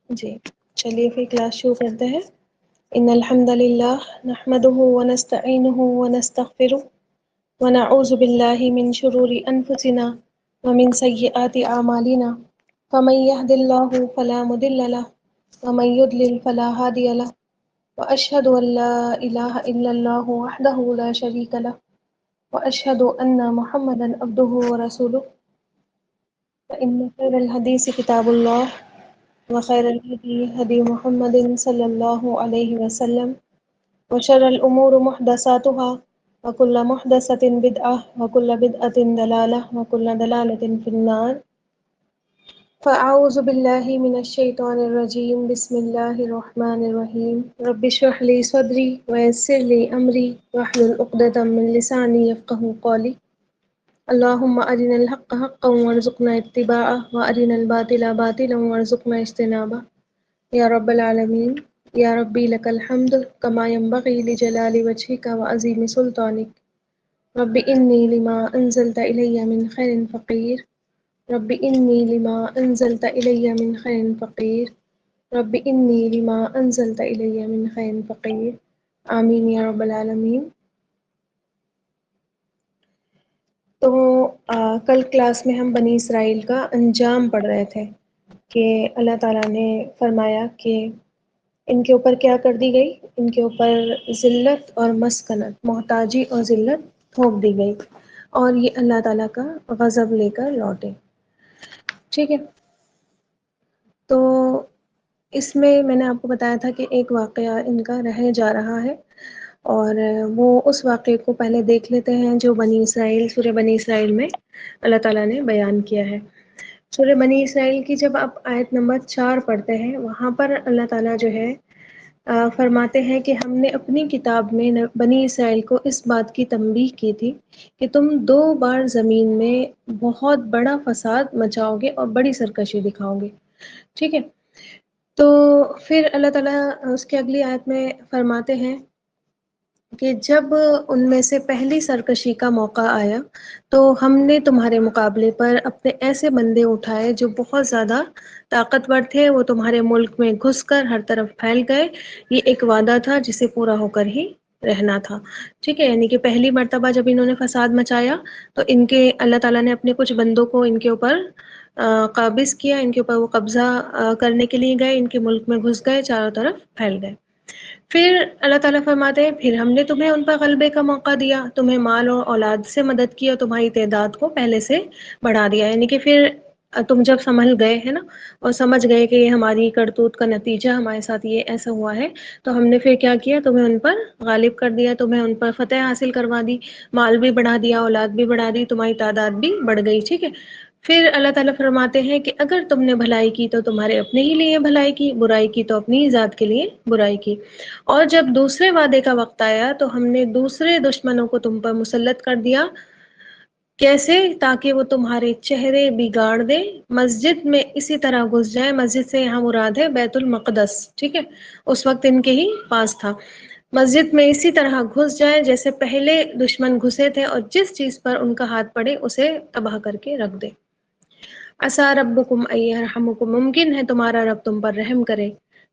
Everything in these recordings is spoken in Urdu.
جی چلیے پھر کلاس شروع کرتے ہیں۔ ان الحمد للہ نحمده ونستعینه ونستغفره ونعوذ باللہ من شرور انفسنا ومن سیئات اعمالنا فمن يهد الله فلا مضل له ومن يضلل فلا هادي له واشهد ان لا اله الا الله وحده لا شريك له واشهد ان محمدا عبده ورسوله فان خير الحديث كتاب الله وخير الهدي هدي محمد صلى الله عليه وسلم وشر الأمور محدثاتها وكل محدثة بدعة وكل بدعة ضلالة وكل ضلالة في النار فأعوذ بالله من الشيطان الرجيم بسم الله الرحمن الرحيم رب اشرح لي صدري ويسر لي أمري واحلل عقدة من لساني يفقهوا قولي اللهم أرنا الحق حقا وارزقنا اتباعه وأرنا الباطل باطلا وارزقنا اجتنابه یا رب العالمین۔ یا ربی لک الحمد کما ینبغی لجلال وجهک وعظیم سلطانک رب انی لما انزلت الی من خیر فقیر رب انی لما انزلت الی من خیر فقیر رب انی لما انزلت الی من خیر فقیر آمین یا رب العالمین۔ تو کل کلاس میں ہم بنی اسرائیل کا انجام پڑھ رہے تھے کہ اللہ تعالیٰ نے فرمایا کہ ان کے اوپر کیا کر دی گئی، ان کے اوپر ذلت اور مسکنت، محتاجی اور ذلت تھوپ دی گئی اور یہ اللہ تعالیٰ کا غضب لے کر لوٹے۔ ٹھیک ہے، تو اس میں نے آپ کو بتایا تھا کہ ایک واقعہ ان کا رہ جا رہا ہے اور وہ اس واقعے کو پہلے دیکھ لیتے ہیں جو بنی اسرائیل، سورہ بنی اسرائیل میں اللہ تعالیٰ نے بیان کیا ہے۔ سورہ بنی اسرائیل کی جب آپ آیت نمبر 4 پڑھتے ہیں، وہاں پر اللہ تعالیٰ جو ہے فرماتے ہیں کہ ہم نے اپنی کتاب میں بنی اسرائیل کو اس بات کی تنبیہ کی تھی کہ تم 2 بار زمین میں بہت بڑا فساد مچاؤ گے اور بڑی سرکشی دکھاؤ گے۔ ٹھیک ہے، تو پھر اللہ تعالیٰ اس کے اگلی آیت میں فرماتے ہیں کہ جب ان میں سے پہلی سرکشی کا موقع آیا تو ہم نے تمہارے مقابلے پر اپنے ایسے بندے اٹھائے جو بہت زیادہ طاقتور تھے، وہ تمہارے ملک میں گھس کر ہر طرف پھیل گئے۔ یہ ایک وعدہ تھا جسے پورا ہو کر ہی رہنا تھا۔ ٹھیک ہے، یعنی کہ پہلی مرتبہ جب انہوں نے فساد مچایا تو ان کے اللہ تعالیٰ نے اپنے کچھ بندوں کو ان کے اوپر قابض کیا، ان کے اوپر وہ قبضہ کرنے کے لیے گئے، ان کے ملک میں گھس گئے، چاروں طرف پھیل گئے۔ پھر اللہ تعالیٰ فرماتے ہیں پھر ہم نے تمہیں ان پر غلبے کا موقع دیا، تمہیں مال اور اولاد سے مدد کی اور تمہاری تعداد کو پہلے سے بڑھا دیا۔ یعنی کہ پھر تم جب سنبھل گئے ہے نا اور سمجھ گئے کہ یہ ہماری کرتوت کا نتیجہ، ہمارے ساتھ یہ ایسا ہوا ہے، تو ہم نے پھر کیا کیا، تمہیں ان پر غالب کر دیا، تمہیں ان پر فتح حاصل کروا دی، مال بھی بڑھا دیا، اولاد بھی بڑھا دی، تمہاری تعداد بھی بڑھ گئی۔ ٹھیک ہے، پھر اللہ تعالیٰ فرماتے ہیں کہ اگر تم نے بھلائی کی تو تمہارے اپنے ہی لیے بھلائی کی، برائی کی تو اپنی ہی ذات کے لیے برائی کی۔ اور جب دوسرے وعدے کا وقت آیا تو ہم نے دوسرے دشمنوں کو تم پر مسلط کر دیا۔ کیسے؟ تاکہ وہ تمہارے چہرے بگاڑ دے، مسجد میں اسی طرح گھس جائے۔ مسجد سے یہاں مراد ہے بیت المقدس۔ ٹھیک ہے، اس وقت ان کے ہی پاس تھا۔ مسجد میں اسی طرح گھس جائے جیسے پہلے دشمن گھسے تھے، اور جس چیز پر ان کا ہاتھ پڑے اسے تباہ کر کے رکھ دے۔ عسیٰ ربکم ان یرحمکم، ممکن ہے تمہارا رب تم پر رحم کرے،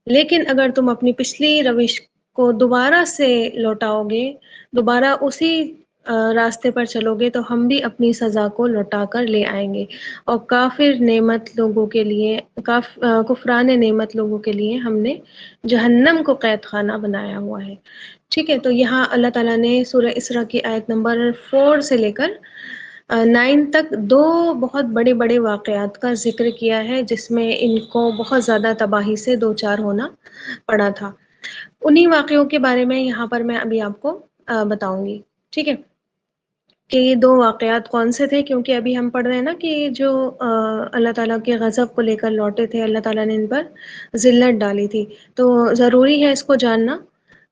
لیکن اگر تم اپنی پچھلی روش کو دوبارہ سے لوٹاؤ گے، دوبارہ اسی راستے پر چلو گے، تو ہم بھی اپنی سزا کو لوٹا کر لے آئیں گے۔ اور کافر نعمت لوگوں کے لیے، کفران نعمت لوگوں کے لیے ہم نے جہنم کو قید خانہ بنایا ہوا ہے۔ ٹھیک ہے، تو یہاں اللہ تعالیٰ نے سورہ اسراء کی آیت نمبر 4 سے لے کر 9 تک 2 بہت بڑے بڑے واقعات کا ذکر کیا ہے، جس میں ان کو بہت زیادہ تباہی سے دوچار ہونا پڑا تھا۔ انہی واقعوں کے بارے میں یہاں پر میں ابھی آپ کو بتاؤں گی۔ ٹھیک ہے، کہ یہ 2 واقعات کون سے تھے، کیونکہ ابھی ہم پڑھ رہے ہیں نا کہ جو اللہ تعالیٰ کے غضب کو لے کر لوٹے تھے، اللہ تعالیٰ نے ان پر ذلت ڈالی تھی، تو ضروری ہے اس کو جاننا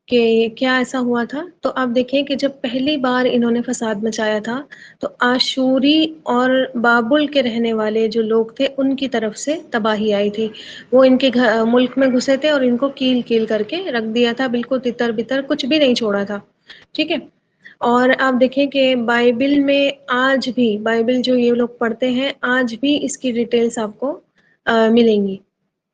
کہ کیا ایسا ہوا تھا۔ تو آپ دیکھیں کہ جب پہلی بار انہوں نے فساد مچایا تھا تو آشوری اور بابل کے رہنے والے جو لوگ تھے ان کی طرف سے تباہی آئی تھی۔ وہ ان کے ملک میں گھسے تھے اور ان کو کیل کیل کر کے رکھ دیا تھا، بالکل تتر بتر کچھ بھی نہیں چھوڑا تھا۔ ٹھیک ہے، اور آپ دیکھیں کہ بائبل میں آج بھی، بائبل جو یہ لوگ پڑھتے ہیں، آج بھی اس کی ڈیٹیلز آپ کو ملیں گی۔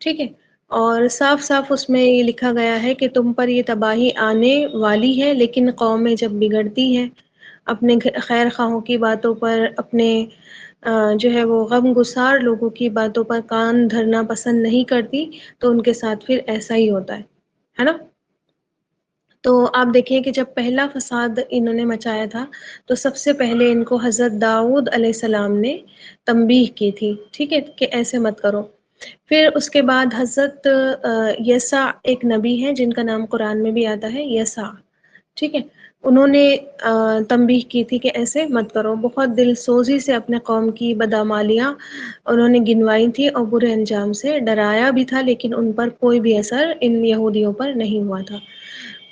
ٹھیک ہے، اور صاف صاف اس میں یہ لکھا گیا ہے کہ تم پر یہ تباہی آنے والی ہے، لیکن قومیں جب بگڑتی ہیں، اپنے خیر خواہوں کی باتوں پر، اپنے جو ہے وہ غم گسار لوگوں کی باتوں پر کان دھرنا پسند نہیں کرتی، تو ان کے ساتھ پھر ایسا ہی ہوتا ہے نا؟ تو آپ دیکھیں کہ جب پہلا فساد انہوں نے مچایا تھا تو سب سے پہلے ان کو حضرت داؤد علیہ السلام نے تنبیہ کی تھی، ٹھیک ہے، کہ ایسے مت کرو۔ پھر اس کے بعد حضرت یسع ایک نبی ہے جن کا نام قرآن میں بھی آتا ہے، یسع، ٹھیک ہے، انہوں نے تنبیہ کی تھی کہ ایسے مت کرو، بہت دل سوزی سے اپنے قوم کی بدعمالیاں انہوں نے گنوائی تھی اور برے انجام سے ڈرایا بھی تھا، لیکن ان پر کوئی بھی اثر ان یہودیوں پر نہیں ہوا تھا۔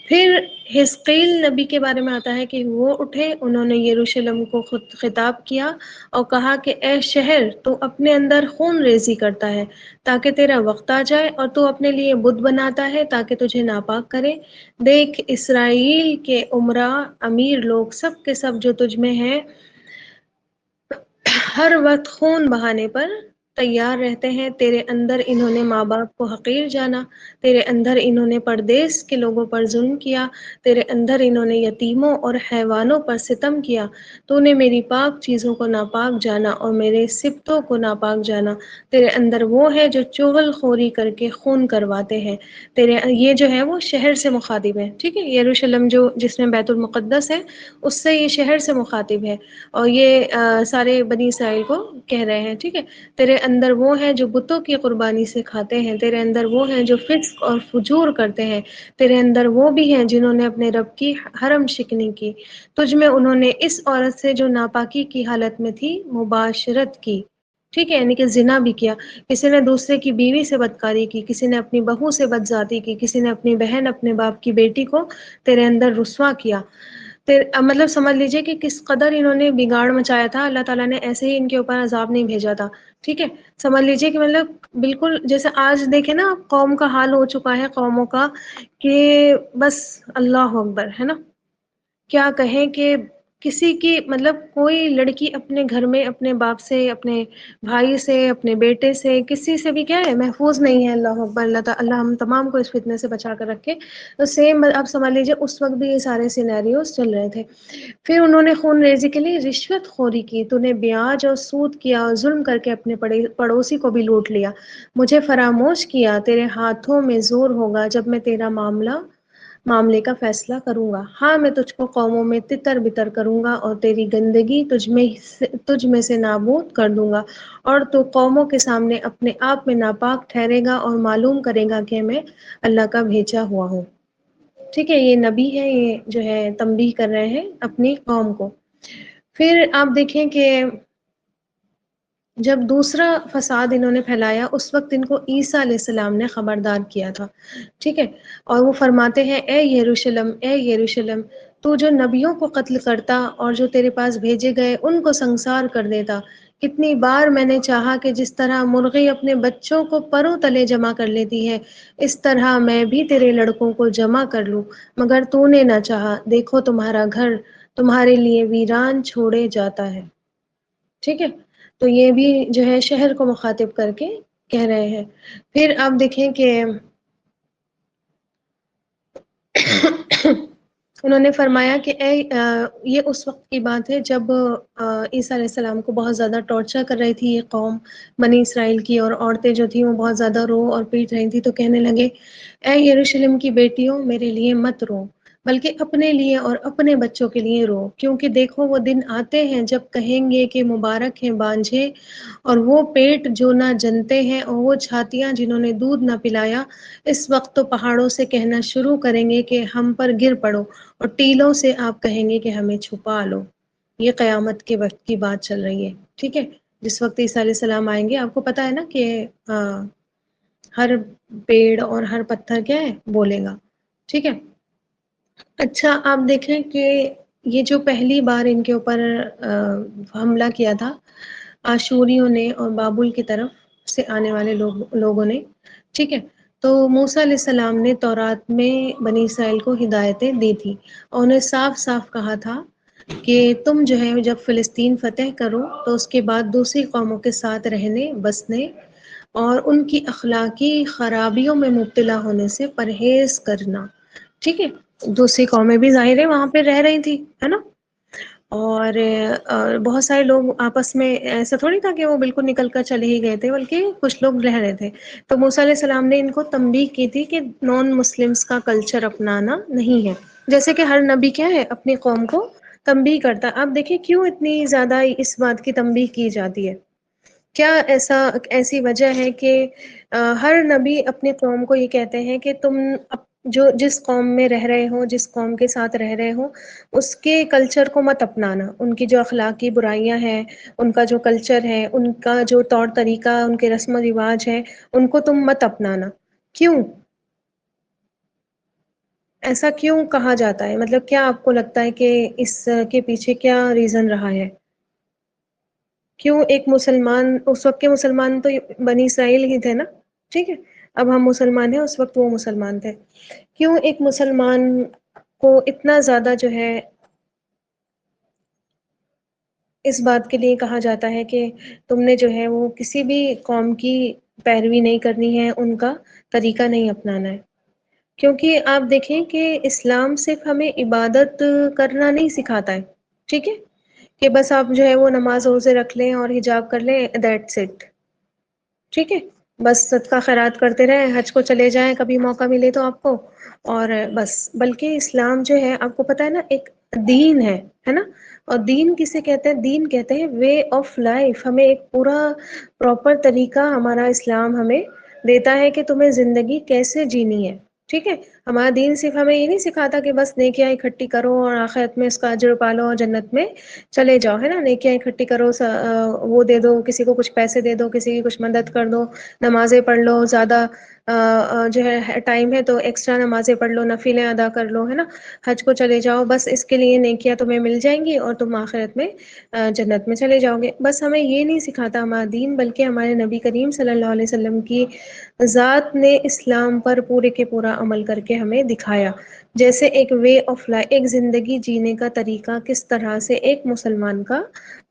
پھر حزقیل نبی کے بارے میں آتا ہے کہ وہ اٹھے، انہوں نے یروشلم کو خود خطاب کیا اور کہا کہ اے شہر، تو اپنے اندر خون ریزی کرتا ہے تاکہ تیرا وقت آ جائے، اور تو اپنے لیے بت بناتا ہے تاکہ تجھے ناپاک کرے۔ دیکھ اسرائیل کے امراء، امیر لوگ، سب کے سب جو تجھ میں ہیں، ہر وقت خون بہانے پر تیار رہتے ہیں۔ تیرے اندر انہوں نے ماں باپ کو حقیر جانا، تیرے اندر انہوں نے پردیس کے لوگوں پر ظلم کیا، تیرے اندر انہوں نے یتیموں اور حیوانوں پر ستم کیا۔ تو نے میری پاک چیزوں کو ناپاک جانا اور میرے سبتوں کو ناپاک جانا۔ تیرے اندر وہ ہے جو چغل خوری کر کے خون کرواتے ہیں۔ تیرے یہ جو ہے وہ شہر سے مخاطب ہے، ٹھیک ہے، یروشلم جو جس میں بیت المقدس ہے اس سے یہ شہر سے مخاطب ہے، اور یہ سارے بنی اسرائیل کو کہہ رہے ہیں، ٹھیک ہے۔ تیرے اندر وہ ہیں جو بتوں کی قربانی سے کھاتے ہیں، تیرے اندر وہ ہیں جو فسق اور فجور کرتے ہیں، تیرے اندر وہ بھی ہیں جنہوں نے اپنے رب کی حرم شکنی کی۔ تجھ میں انہوں نے اس عورت سے جو ناپاکی کی حالت میں تھی مباشرت کی، ٹھیک ہے، یعنی کہ زنا بھی کیا، کسی نے دوسرے کی بیوی سے بدکاری کی، کسی نے اپنی بہو سے بدذاتی کی، کسی نے اپنی بہن، اپنے باپ کی بیٹی کو تیرے اندر رسوا کیا۔ مطلب سمجھ لیجئے کہ کس قدر انہوں نے بگاڑ مچایا تھا، اللہ تعالیٰ نے ایسے ہی ان کے اوپر عذاب نہیں بھیجا تھا، ٹھیک ہے۔ سمجھ لیجئے کہ مطلب بالکل جیسے آج دیکھیں نا قوم کا حال ہو چکا ہے، قوموں کا، کہ بس اللہ اکبر، ہے نا، کیا کہیں کہ کسی کی مطلب کوئی لڑکی اپنے گھر میں اپنے باپ سے، اپنے بھائی سے، اپنے بیٹے سے، کسی سے بھی کیا ہے محفوظ نہیں ہے۔ اللہ اکبر، اللہ ہم تمام کو اس فتنے سے بچا کر رکھے۔ تو سیم آپ سمجھ لیجیے اس وقت بھی یہ سارے سینیریوز چل رہے تھے۔ پھر انہوں نے خون ریزی کے لیے رشوت خوری کی، تو نے بیاج اور سود کیا اور ظلم کر کے اپنے پڑوسی کو بھی لوٹ لیا۔ مجھے فراموش کیا، تیرے ہاتھوں میں زور ہوگا جب میں تیرا معاملے کا فیصلہ کروں گا۔ ہاں، میں تجھ کو قوموں میں تتر بتر کروں گا اور تیری گندگی تجھ میں سے نابود کر دوں گا، اور تو قوموں کے سامنے اپنے آپ میں ناپاک ٹھہرے گا اور معلوم کرے گا کہ میں اللہ کا بھیجا ہوا ہوں، ٹھیک ہے۔ یہ نبی ہے، یہ جو ہے تنبیہ کر رہے ہیں اپنی قوم کو۔ پھر آپ دیکھیں کہ جب دوسرا فساد انہوں نے پھیلایا اس وقت ان کو عیسیٰ علیہ السلام نے خبردار کیا تھا، ٹھیک ہے، اور وہ فرماتے ہیں اے یروشلم، اے یروشلم، تو جو نبیوں کو قتل کرتا اور جو تیرے پاس بھیجے گئے ان کو سنسار کر دیتا۔ کتنی بار میں نے چاہا کہ جس طرح مرغی اپنے بچوں کو پروں تلے جمع کر لیتی ہے، اس طرح میں بھی تیرے لڑکوں کو جمع کر لوں، مگر تو نے نہ چاہا۔ دیکھو تمہارا گھر تمہارے لیے ویران چھوڑے جاتا ہے، ٹھیک ہے۔ تو یہ بھی جو ہے شہر کو مخاطب کر کے کہہ رہے ہیں۔ پھر آپ دیکھیں کہ انہوں نے فرمایا کہ یہ اس وقت کی بات ہے جب عیسیٰ علیہ السلام کو بہت زیادہ ٹارچر کر رہی تھی یہ قوم بنی اسرائیل کی، اور عورتیں جو تھیں وہ بہت زیادہ رو اور پیٹ رہی تھی، تو کہنے لگے اے یروشلم کی بیٹیوں، میرے لیے مت رو، بلکہ اپنے لیے اور اپنے بچوں کے لیے رو، کیونکہ دیکھو وہ دن آتے ہیں جب کہیں گے کہ مبارک ہیں بانجھے اور وہ پیٹ جو نہ جنتے ہیں، اور وہ چھاتیاں جنہوں نے دودھ نہ پلایا۔ اس وقت تو پہاڑوں سے کہنا شروع کریں گے کہ ہم پر گر پڑو، اور ٹیلوں سے آپ کہیں گے کہ ہمیں چھپا لو۔ یہ قیامت کے وقت کی بات چل رہی ہے، ٹھیک ہے، جس وقت عیسیٰ علیہ السلام آئیں گے۔ آپ کو پتہ ہے نا کہ ہر پیڑ اور ہر پتھر کیا ہے، بولے گا، ٹھیک ہے۔ اچھا، آپ دیکھیں کہ یہ جو پہلی بار ان کے اوپر حملہ کیا تھا آشوریوں نے اور بابل کی طرف سے آنے والے لوگوں نے، ٹھیک ہے، تو موسیٰ علیہ السلام نے تورات میں بنی اسرائیل کو ہدایتیں دی تھی، اور انہیں صاف صاف کہا تھا کہ تم جو ہے جب فلسطین فتح کرو تو اس کے بعد دوسری قوموں کے ساتھ رہنے بسنے اور ان کی اخلاقی خرابیوں میں مبتلا ہونے سے پرہیز کرنا، ٹھیک ہے۔ دوسری قومیں بھی ظاہر ہے وہاں پہ رہ رہی تھی، ہے نا، اور بہت سارے لوگ آپس میں، ایسا تھوڑی تھا کہ وہ بالکل نکل کر چلے ہی گئے تھے، بلکہ کچھ لوگ رہ رہے تھے۔ تو موسیٰ علیہ السلام نے ان کو تنبیہ کی تھی کہ نان مسلمز کا کلچر اپنانا نہیں ہے، جیسے کہ ہر نبی کیا ہے اپنی قوم کو تنبیہ کرتا ہے۔ اب دیکھیں کیوں اتنی زیادہ اس بات کی تنبیہ کی جاتی ہے، کیا ایسی وجہ ہے کہ ہر نبی اپنی قوم کو یہ کہتے ہیں کہ تم جو جس قوم میں رہ رہے ہو، جس قوم کے ساتھ رہ رہے ہو، اس کے کلچر کو مت اپنانا، ان کی جو اخلاقی برائیاں ہیں، ان کا جو کلچر ہے، ان کا جو طور طریقہ، ان کے رسم و رواج ہے، ان کو تم مت اپنانا۔ کیوں ایسا کیوں کہا جاتا ہے؟ مطلب کیا آپ کو لگتا ہے کہ اس کے پیچھے کیا ریزن رہا ہے؟ کیوں ایک مسلمان، اس وقت کے مسلمان تو بنی اسرائیل ہی تھے نا، ٹھیک ہے، اب ہم مسلمان ہیں، اس وقت وہ مسلمان تھے، کیوں ایک مسلمان کو اتنا زیادہ جو ہے اس بات کے لیے کہا جاتا ہے کہ تم نے جو ہے وہ کسی بھی قوم کی پیروی نہیں کرنی ہے، ان کا طریقہ نہیں اپنانا ہے؟ کیونکہ آپ دیکھیں کہ اسلام صرف ہمیں عبادت کرنا نہیں سکھاتا ہے، ٹھیک ہے، کہ بس آپ جو ہے وہ نماز روزے رکھ لیں اور حجاب کر لیں، دیٹس اٹ، ٹھیک ہے، بس صدقہ خیرات کرتے رہیں، حج کو چلے جائیں کبھی موقع ملے تو آپ کو، اور بس۔ بلکہ اسلام جو ہے آپ کو پتہ ہے نا ایک دین ہے نا، اور دین کسے کہتے ہیں؟ دین کہتے ہیں وے آف لائف، ہمیں ایک پورا پراپر طریقہ ہمارا اسلام ہمیں دیتا ہے کہ تمہیں زندگی کیسے جینی ہے، ٹھیک ہے۔ ہمارا دین صرف ہمیں یہ نہیں سکھاتا کہ بس نیکیاں اکٹھی کرو اور آخرت میں اس کا اجر پالو اور جنت میں چلے جاؤ، ہے نا، نیکیاں اکٹھی کرو، وہ دے دو کسی کو، کچھ پیسے دے دو کسی کی، کچھ مدد کر دو، نمازیں پڑھ لو، زیادہ جو ہے ٹائم ہے تو ایکسٹرا نمازیں پڑھ لو، نفلیں ادا کر لو، ہے نا، حج کو چلے جاؤ، بس اس کے لیے نیکیاں تمہیں مل جائیں گی اور تم آخرت میں جنت میں چلے جاؤ گے۔ بس ہمیں یہ نہیں سکھاتا ہمارا دین، بلکہ ہمارے نبی کریم صلی اللہ علیہ وسلم کی ذات نے اسلام پر پورے کے پورا عمل کر کے ہمیں دکھایا، جیسے ایک وے آف لائف، ایک زندگی جینے کا طریقہ کس طرح سے ایک مسلمان کا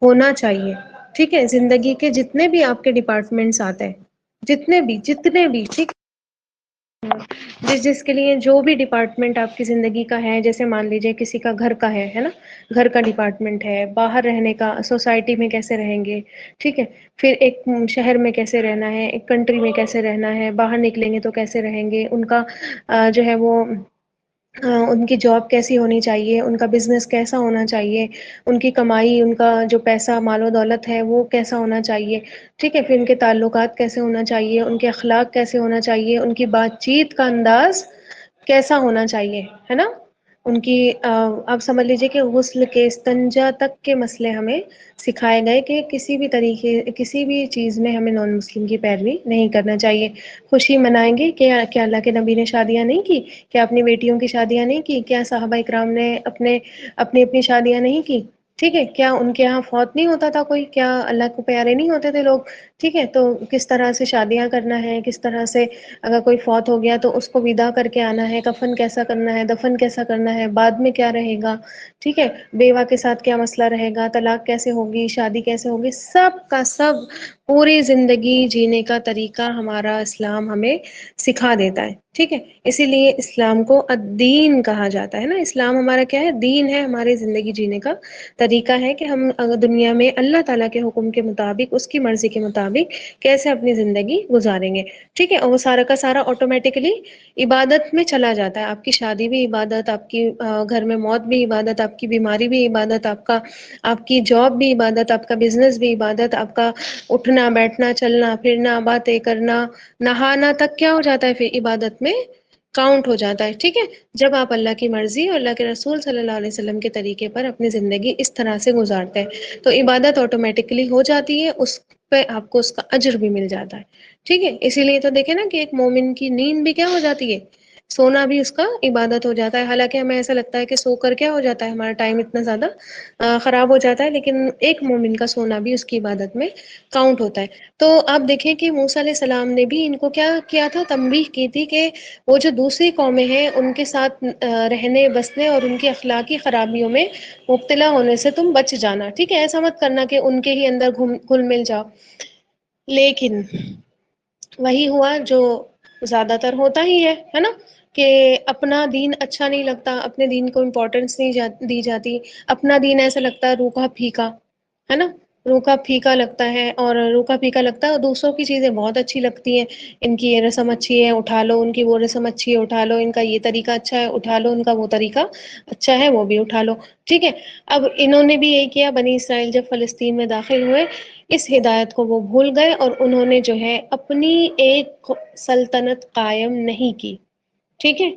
ہونا چاہیے، ٹھیک ہے۔ زندگی کے جتنے بھی آپ کے ڈپارٹمنٹس آتے ہیں، جتنے بھی ٹھیک، جس کے لیے جو بھی ڈپارٹمنٹ آپ کی زندگی کا ہے، جیسے مان لیجئے کسی کا گھر کا ہے نا، گھر کا ڈپارٹمنٹ ہے، باہر رہنے کا، سوسائٹی میں کیسے رہیں گے، ٹھیک ہے، پھر ایک شہر میں کیسے رہنا ہے، ایک کنٹری میں کیسے رہنا ہے، باہر نکلیں گے تو کیسے رہیں گے، ان کا جو ہے وہ ان کی جاب کیسی ہونی چاہیے، ان کا بزنس کیسا ہونا چاہیے، ان کی کمائی، ان کا جو پیسہ مال و دولت ہے وہ کیسا ہونا چاہیے، ٹھیک ہے، پھر ان کے تعلقات کیسے ہونا چاہیے، ان کے اخلاق کیسے ہونا چاہیے، ان کی بات چیت کا انداز کیسا ہونا چاہیے، ہے نا، ان کی آپ سمجھ لیجئے کہ غسل کے، استنجا تک کے مسئلے ہمیں سکھائے گئے کہ کسی بھی طریقے، کسی بھی چیز میں ہمیں نان مسلم کی پیروی نہیں کرنا چاہیے۔ خوشی منائیں گے کہ کیا اللہ کے نبی نے شادیاں نہیں کی؟ کیا اپنی بیٹیوں کی شادیاں نہیں کی؟ کیا صحابہ اکرام نے اپنی شادیاں نہیں کی؟ ٹھیک ہے، کیا ان کے ہاں فوت نہیں ہوتا تھا کوئی؟ کیا اللہ کو پیارے نہیں ہوتے تھے لوگ؟ ٹھیک ہے، تو کس طرح سے شادیاں کرنا ہے، کس طرح سے اگر کوئی فوت ہو گیا تو اس کو ودا کر کے آنا ہے، کفن کیسا کرنا ہے، دفن کیسا کرنا ہے، بعد میں کیا رہے گا، ٹھیک ہے، بیوہ کے ساتھ کیا مسئلہ رہے گا، طلاق کیسے ہوگی، شادی کیسے ہوگی، سب کا سب پوری زندگی جینے کا طریقہ ہمارا اسلام ہمیں سکھا دیتا ہے، ٹھیک ہے۔ اسی لیے اسلام کو الدین کہا جاتا ہے نا، اسلام ہمارا کیا ہے؟ دین ہے، ہماری زندگی جینے کا طریقہ ہے کہ ہم اگر دنیا میں اللہ تعالیٰ کے حکم کے مطابق، اس کی مرضی کے مطابق کیسے اپنی زندگی گزاریں گے، ٹھیک ہے، اور وہ سارا کا سارا آٹومیٹکلی عبادت میں چلا جاتا ہے۔ آپ کی شادی بھی عبادت، آپ کی گھر میں موت بھی عبادت، آپ کی بیماری بھی عبادت، آپ کی جاب بھی عبادت، آپ کا بزنس بھی عبادت، آپ کا اٹھنا بیٹھنا چلنا پھرنا باتیں کرنا نہانا تک کیا ہو جاتا ہے؟ پھر عبادت میں کاؤنٹ ہو جاتا ہے، ٹھیک ہے، جب آپ اللہ کی مرضی اور اللہ کے رسول صلی اللہ علیہ وسلم کے طریقے پر اپنی زندگی اس طرح سے گزارتے ہیں تو عبادت آٹومیٹکلی ہو جاتی ہے، اس پہ آپ کو اس کا اجر بھی مل جاتا ہے، ٹھیک ہے۔ اسی لیے تو دیکھیں نا کہ ایک مومن کی نیند بھی کیا ہو جاتی ہے؟ سونا بھی اس کا عبادت ہو جاتا ہے، حالانکہ ہمیں ایسا لگتا ہے کہ سو کر کیا ہو جاتا ہے، ہمارا ٹائم اتنا زیادہ خراب ہو جاتا ہے، لیکن ایک مومن کا سونا بھی اس کی عبادت میں کاؤنٹ ہوتا ہے۔ تو آپ دیکھیں کہ موسیٰ علیہ السلام نے بھی ان کو کیا کیا تھا؟ تنبیہ کی تھی کہ وہ جو دوسری قومیں ہیں ان کے ساتھ رہنے بسنے اور ان کی اخلاقی خرابیوں میں مبتلا ہونے سے تم بچ جانا، ٹھیک ہے، ایسا مت کرنا کہ ان کے ہی اندر گھل مل جاؤ۔ لیکن وہی ہوا جو زیادہ تر ہوتا ہی ہے نا، کہ اپنا دین اچھا نہیں لگتا، اپنے دین کو امپورٹنس نہیں دی جاتی، اپنا دین ایسا لگتا ہے روکھا پھیکا، ہے نا، روکھا پھیکا لگتا ہے، اور روکھا پھیکا لگتا ہے، اور دوسروں کی چیزیں بہت اچھی لگتی ہیں، ان کی یہ رسم اچھی ہے اٹھا لو، ان کی وہ رسم اچھی ہے اٹھا لو، ان کا یہ طریقہ اچھا ہے اٹھا لو، ان کا وہ طریقہ اچھا ہے وہ بھی اٹھا لو، ٹھیک ہے۔ اب انہوں نے بھی یہی کیا، بنی اسرائیل جب فلسطین میں داخل ہوئے، اس ہدایت کو وہ بھول گئے، اور انہوں نے جو ہے اپنی ایک سلطنت قائم نہیں کی، ٹھیک ہے،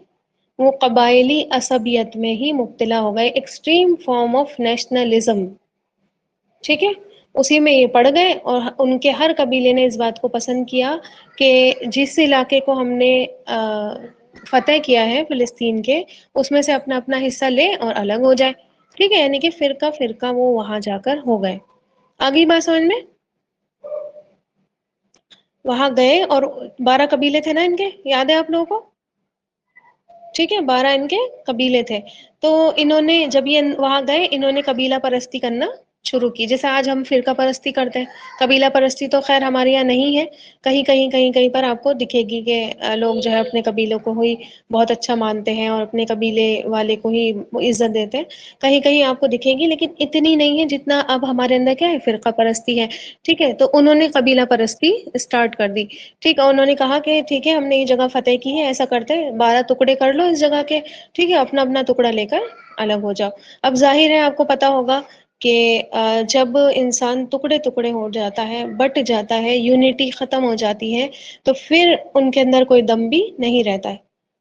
وہ قبائلی عصبیت میں ہی مبتلا ہو گئے، ایکسٹریم فارم آف نیشنلزم، ٹھیک ہے، اسی میں یہ پڑ گئے، اور ان کے ہر قبیلے نے اس بات کو پسند کیا کہ جس علاقے کو ہم نے فتح کیا ہے فلسطین کے، اس میں سے اپنا اپنا حصہ لے اور الگ ہو جائے، ٹھیک ہے، یعنی کہ فرقہ فرقہ وہ وہاں جا کر ہو گئے۔ آگئی بات سمجھ میں؟ وہاں گئے، اور 12 قبیلے تھے نا ان کے، یاد ہے آپ لوگوں کو؟ ٹھیک ہے، 12 ان کے قبیلے تھے، تو انہوں نے جب یہ وہاں گئے، انہوں نے قبیلہ پرستی کرنا شروع کی، جیسے آج ہم فرقہ پرستی کرتے ہیں، قبیلہ پرستی تو خیر ہمارے یہاں نہیں ہے، کہیں کہیں کہیں کہیں پر آپ کو دکھے گی کہ لوگ جو ہے اپنے قبیلوں کو ہی بہت اچھا مانتے ہیں، اور اپنے قبیلے والے کو ہی عزت دیتے ہیں، کہیں کہیں آپ کو دکھے گی، لیکن اتنی نہیں ہے جتنا اب ہمارے اندر کیا ہے، فرقہ پرستی ہے، ٹھیک ہے، تو انہوں نے قبیلہ پرستی اسٹارٹ کر دی، ٹھیک ہے، انہوں نے کہا کہ ٹھیک ہے ہم نے یہ جگہ فتح کی ہے، ایسا کرتے 12 ٹکڑے کر لو اس جگہ کے، ٹھیک ہے، اپنا اپنا ٹکڑا لے کر الگ ہو جاؤ۔ اب ظاہر ہے آپ کو پتا ہوگا کہ جب انسان ٹکڑے ٹکڑے ہو جاتا ہے، بٹ جاتا ہے، یونٹی ختم ہو جاتی ہے، تو پھر ان کے اندر کوئی دم بھی نہیں رہتا ہے۔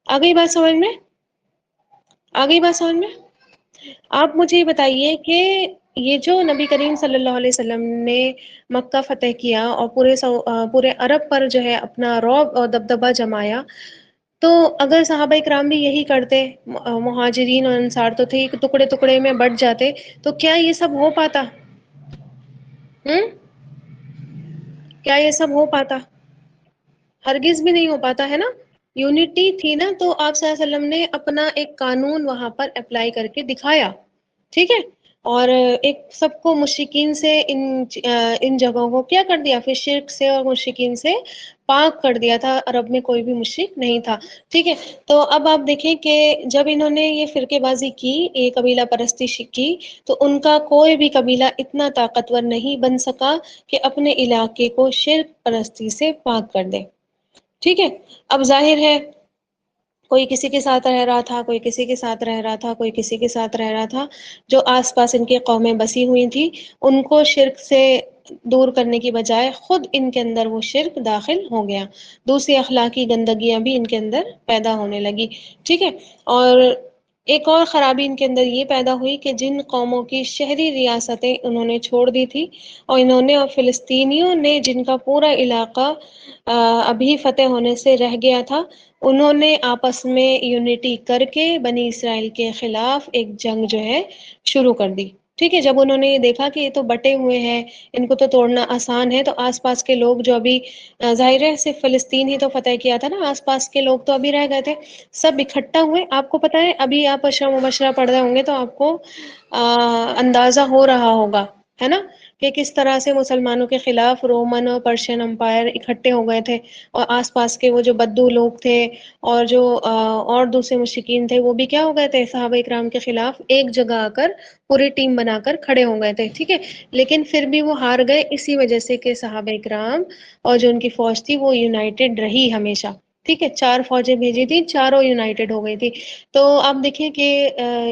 آگئی بات سمجھ میں؟ آگئی بات سمجھ میں؟ آپ مجھے یہ بتائیے کہ یہ جو نبی کریم صلی اللہ علیہ وسلم نے مکہ فتح کیا، اور پورے عرب پر جو ہے اپنا رعب اور دبدبہ جمایا، تو اگر صحابہ کرام بھی یہی کرتے، مہاجرین اور انصار تو تھے، ٹکڑے ٹکڑے میں بٹ جاتے، تو کیا یہ سب ہو پاتا؟ ہوں؟ کیا یہ سب ہو پاتا؟ ہرگز بھی نہیں ہو پاتا، ہے نا؟ یونٹی تھی نا، تو آپ صلی اللہ علیہ وسلم نے اپنا ایک قانون وہاں پر اپلائی کر کے دکھایا، ٹھیک ہے، اور ایک سب کو مشرکین سے ان جگہوں کو کیا کر دیا، پھر شرک سے اور مشرکین سے پاک کر دیا تھا، عرب میں کوئی بھی مشرک نہیں تھا، ٹھیک ہے۔ تو اب آپ دیکھیں کہ جب انہوں نے یہ فرقے بازی کی، یہ قبیلہ پرستی کی، تو ان کا کوئی بھی قبیلہ اتنا طاقتور نہیں بن سکا کہ اپنے علاقے کو شرک پرستی سے پاک کر دے، ٹھیک ہے۔ اب ظاہر ہے کوئی کسی کے ساتھ رہ رہا تھا، کوئی کسی کے ساتھ رہ رہا تھا، کوئی کسی کے ساتھ رہ رہا تھا، جو آس پاس ان کی قومیں بسی ہوئی تھی، ان کو شرک سے دور کرنے کی بجائے خود ان کے اندر وہ شرک داخل ہو گیا، دوسری اخلاقی گندگیاں بھی ان کے اندر پیدا ہونے لگی، ٹھیک ہے۔ اور ایک اور خرابی ان کے اندر یہ پیدا ہوئی کہ جن قوموں کی شہری ریاستیں انہوں نے چھوڑ دی تھی، اور انہوں نے، اور فلسطینیوں نے جن کا پورا علاقہ ابھی فتح ہونے سے رہ گیا تھا، انہوں نے آپس میں یونٹی کر کے بنی اسرائیل کے خلاف ایک جنگ جو ہے شروع کر دی، ٹھیک ہے۔ جب انہوں نے یہ دیکھا کہ یہ تو بٹے ہوئے ہیں، ان کو تو توڑنا آسان ہے، تو آس پاس کے لوگ جو ابھی، ظاہر ہے صرف فلسطین ہی تو فتح کیا تھا نا، آس پاس کے لوگ تو ابھی رہ گئے تھے، سب اکٹھا ہوئے۔ آپ کو پتا ہے ابھی آپ اشرا مبشرہ پڑھ رہے ہوں گے تو آپ کو اندازہ ہو رہا ہوگا، ہے نا، کہ کس طرح سے مسلمانوں کے خلاف رومن اور پرشین امپائر اکٹھے ہو گئے تھے، اور آس پاس کے وہ جو بدو لوگ تھے، اور جو اور دوسرے مشرکین تھے، وہ بھی کیا ہو گئے تھے، صحابہ اکرام کے خلاف ایک جگہ آ کر پوری ٹیم بنا کر کھڑے ہو گئے تھے، ٹھیک ہے۔ لیکن پھر بھی وہ ہار گئے، اسی وجہ سے کہ صحابہ اکرام اور جو ان کی فوج تھی وہ یونائٹڈ رہی ہمیشہ، ٹھیک ہے، 4 فوجیں بھیجی تھی، چاروں یونائٹڈ ہو گئی تھی۔ تو آپ دیکھیں کہ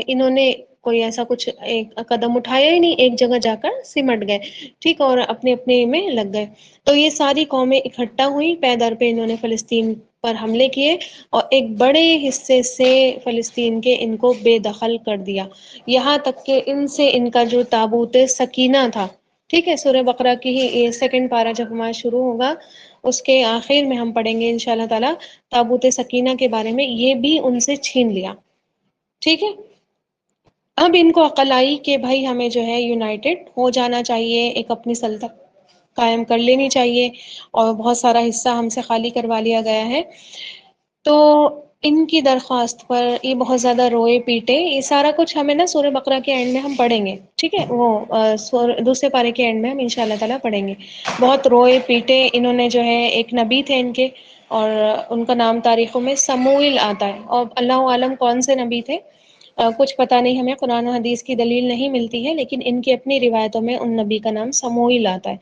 انہوں نے کوئی ایسا کچھ ایک قدم اٹھایا ہی نہیں، ایک جگہ جا کر سمٹ گئے، ٹھیک، اور اپنے اپنے میں لگ گئے۔ تو یہ ساری قومیں اکٹھا ہوئی، پے در پہ انہوں نے فلسطین پر حملے کیے، اور ایک بڑے حصے سے فلسطین کے ان کو بے دخل کر دیا، یہاں تک کہ ان سے ان کا جو تابوت سکینہ تھا، ٹھیک ہے، سورہ بقرہ کی ہی 2nd پارہ جب ہمارا شروع ہوگا، اس کے آخر میں ہم پڑھیں گے انشاءاللہ تعالی تابوت سکینہ کے بارے میں، یہ بھی ان سے چھین لیا، ٹھیک ہے۔ اب ان کو عقل آئی کہ بھائی ہمیں جو ہے یونائٹڈ ہو جانا چاہیے، ایک اپنی سلطنت قائم کر لینی چاہیے، اور بہت سارا حصہ ہم سے خالی کروا لیا گیا ہے، تو ان کی درخواست پر یہ بہت زیادہ روئے پیٹے، یہ سارا کچھ ہمیں نا سورہ بقرہ کے اینڈ میں ہم پڑھیں گے، ٹھیک ہے، وہ دوسرے پارے کے اینڈ میں ہم انشاءاللہ تعالیٰ پڑھیں گے۔ بہت روئے پیٹے انہوں نے، جو ہے ایک نبی تھے ان کے، اور ان کا نام تاریخوں میں سموئیل آتا ہے، اور اللہ عالم کون سے نبی تھے، کچھ پتہ نہیں ہمیں، قرآن و حدیث کی دلیل نہیں ملتی ہے، لیکن ان کی اپنی روایتوں میں ان نبی کا نام سموئیل آتا ہے،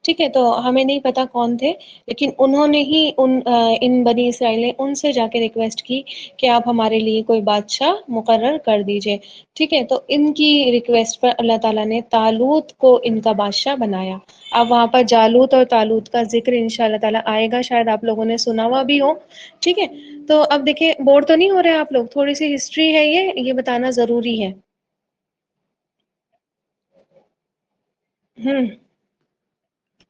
ٹھیک ہے، تو ہمیں نہیں پتا کون تھے، لیکن انہوں نے ہی ان بنی اسرائیل نے ان سے جا کے ریکویسٹ کی کہ آپ ہمارے لیے کوئی بادشاہ مقرر کر دیجئے، ٹھیک ہے، تو ان کی ریکویسٹ پر اللہ تعالیٰ نے طالوت کو ان کا بادشاہ بنایا۔ اب وہاں پر جالوت اور طالوت کا ذکر انشاءاللہ تعالیٰ آئے گا، شاید آپ لوگوں نے سنا ہوا بھی ہو، ٹھیک ہے۔ تو اب دیکھیں، بور تو نہیں ہو رہے آپ لوگ؟ تھوڑی سی ہسٹری ہے، یہ بتانا ضروری ہے۔ ہوں،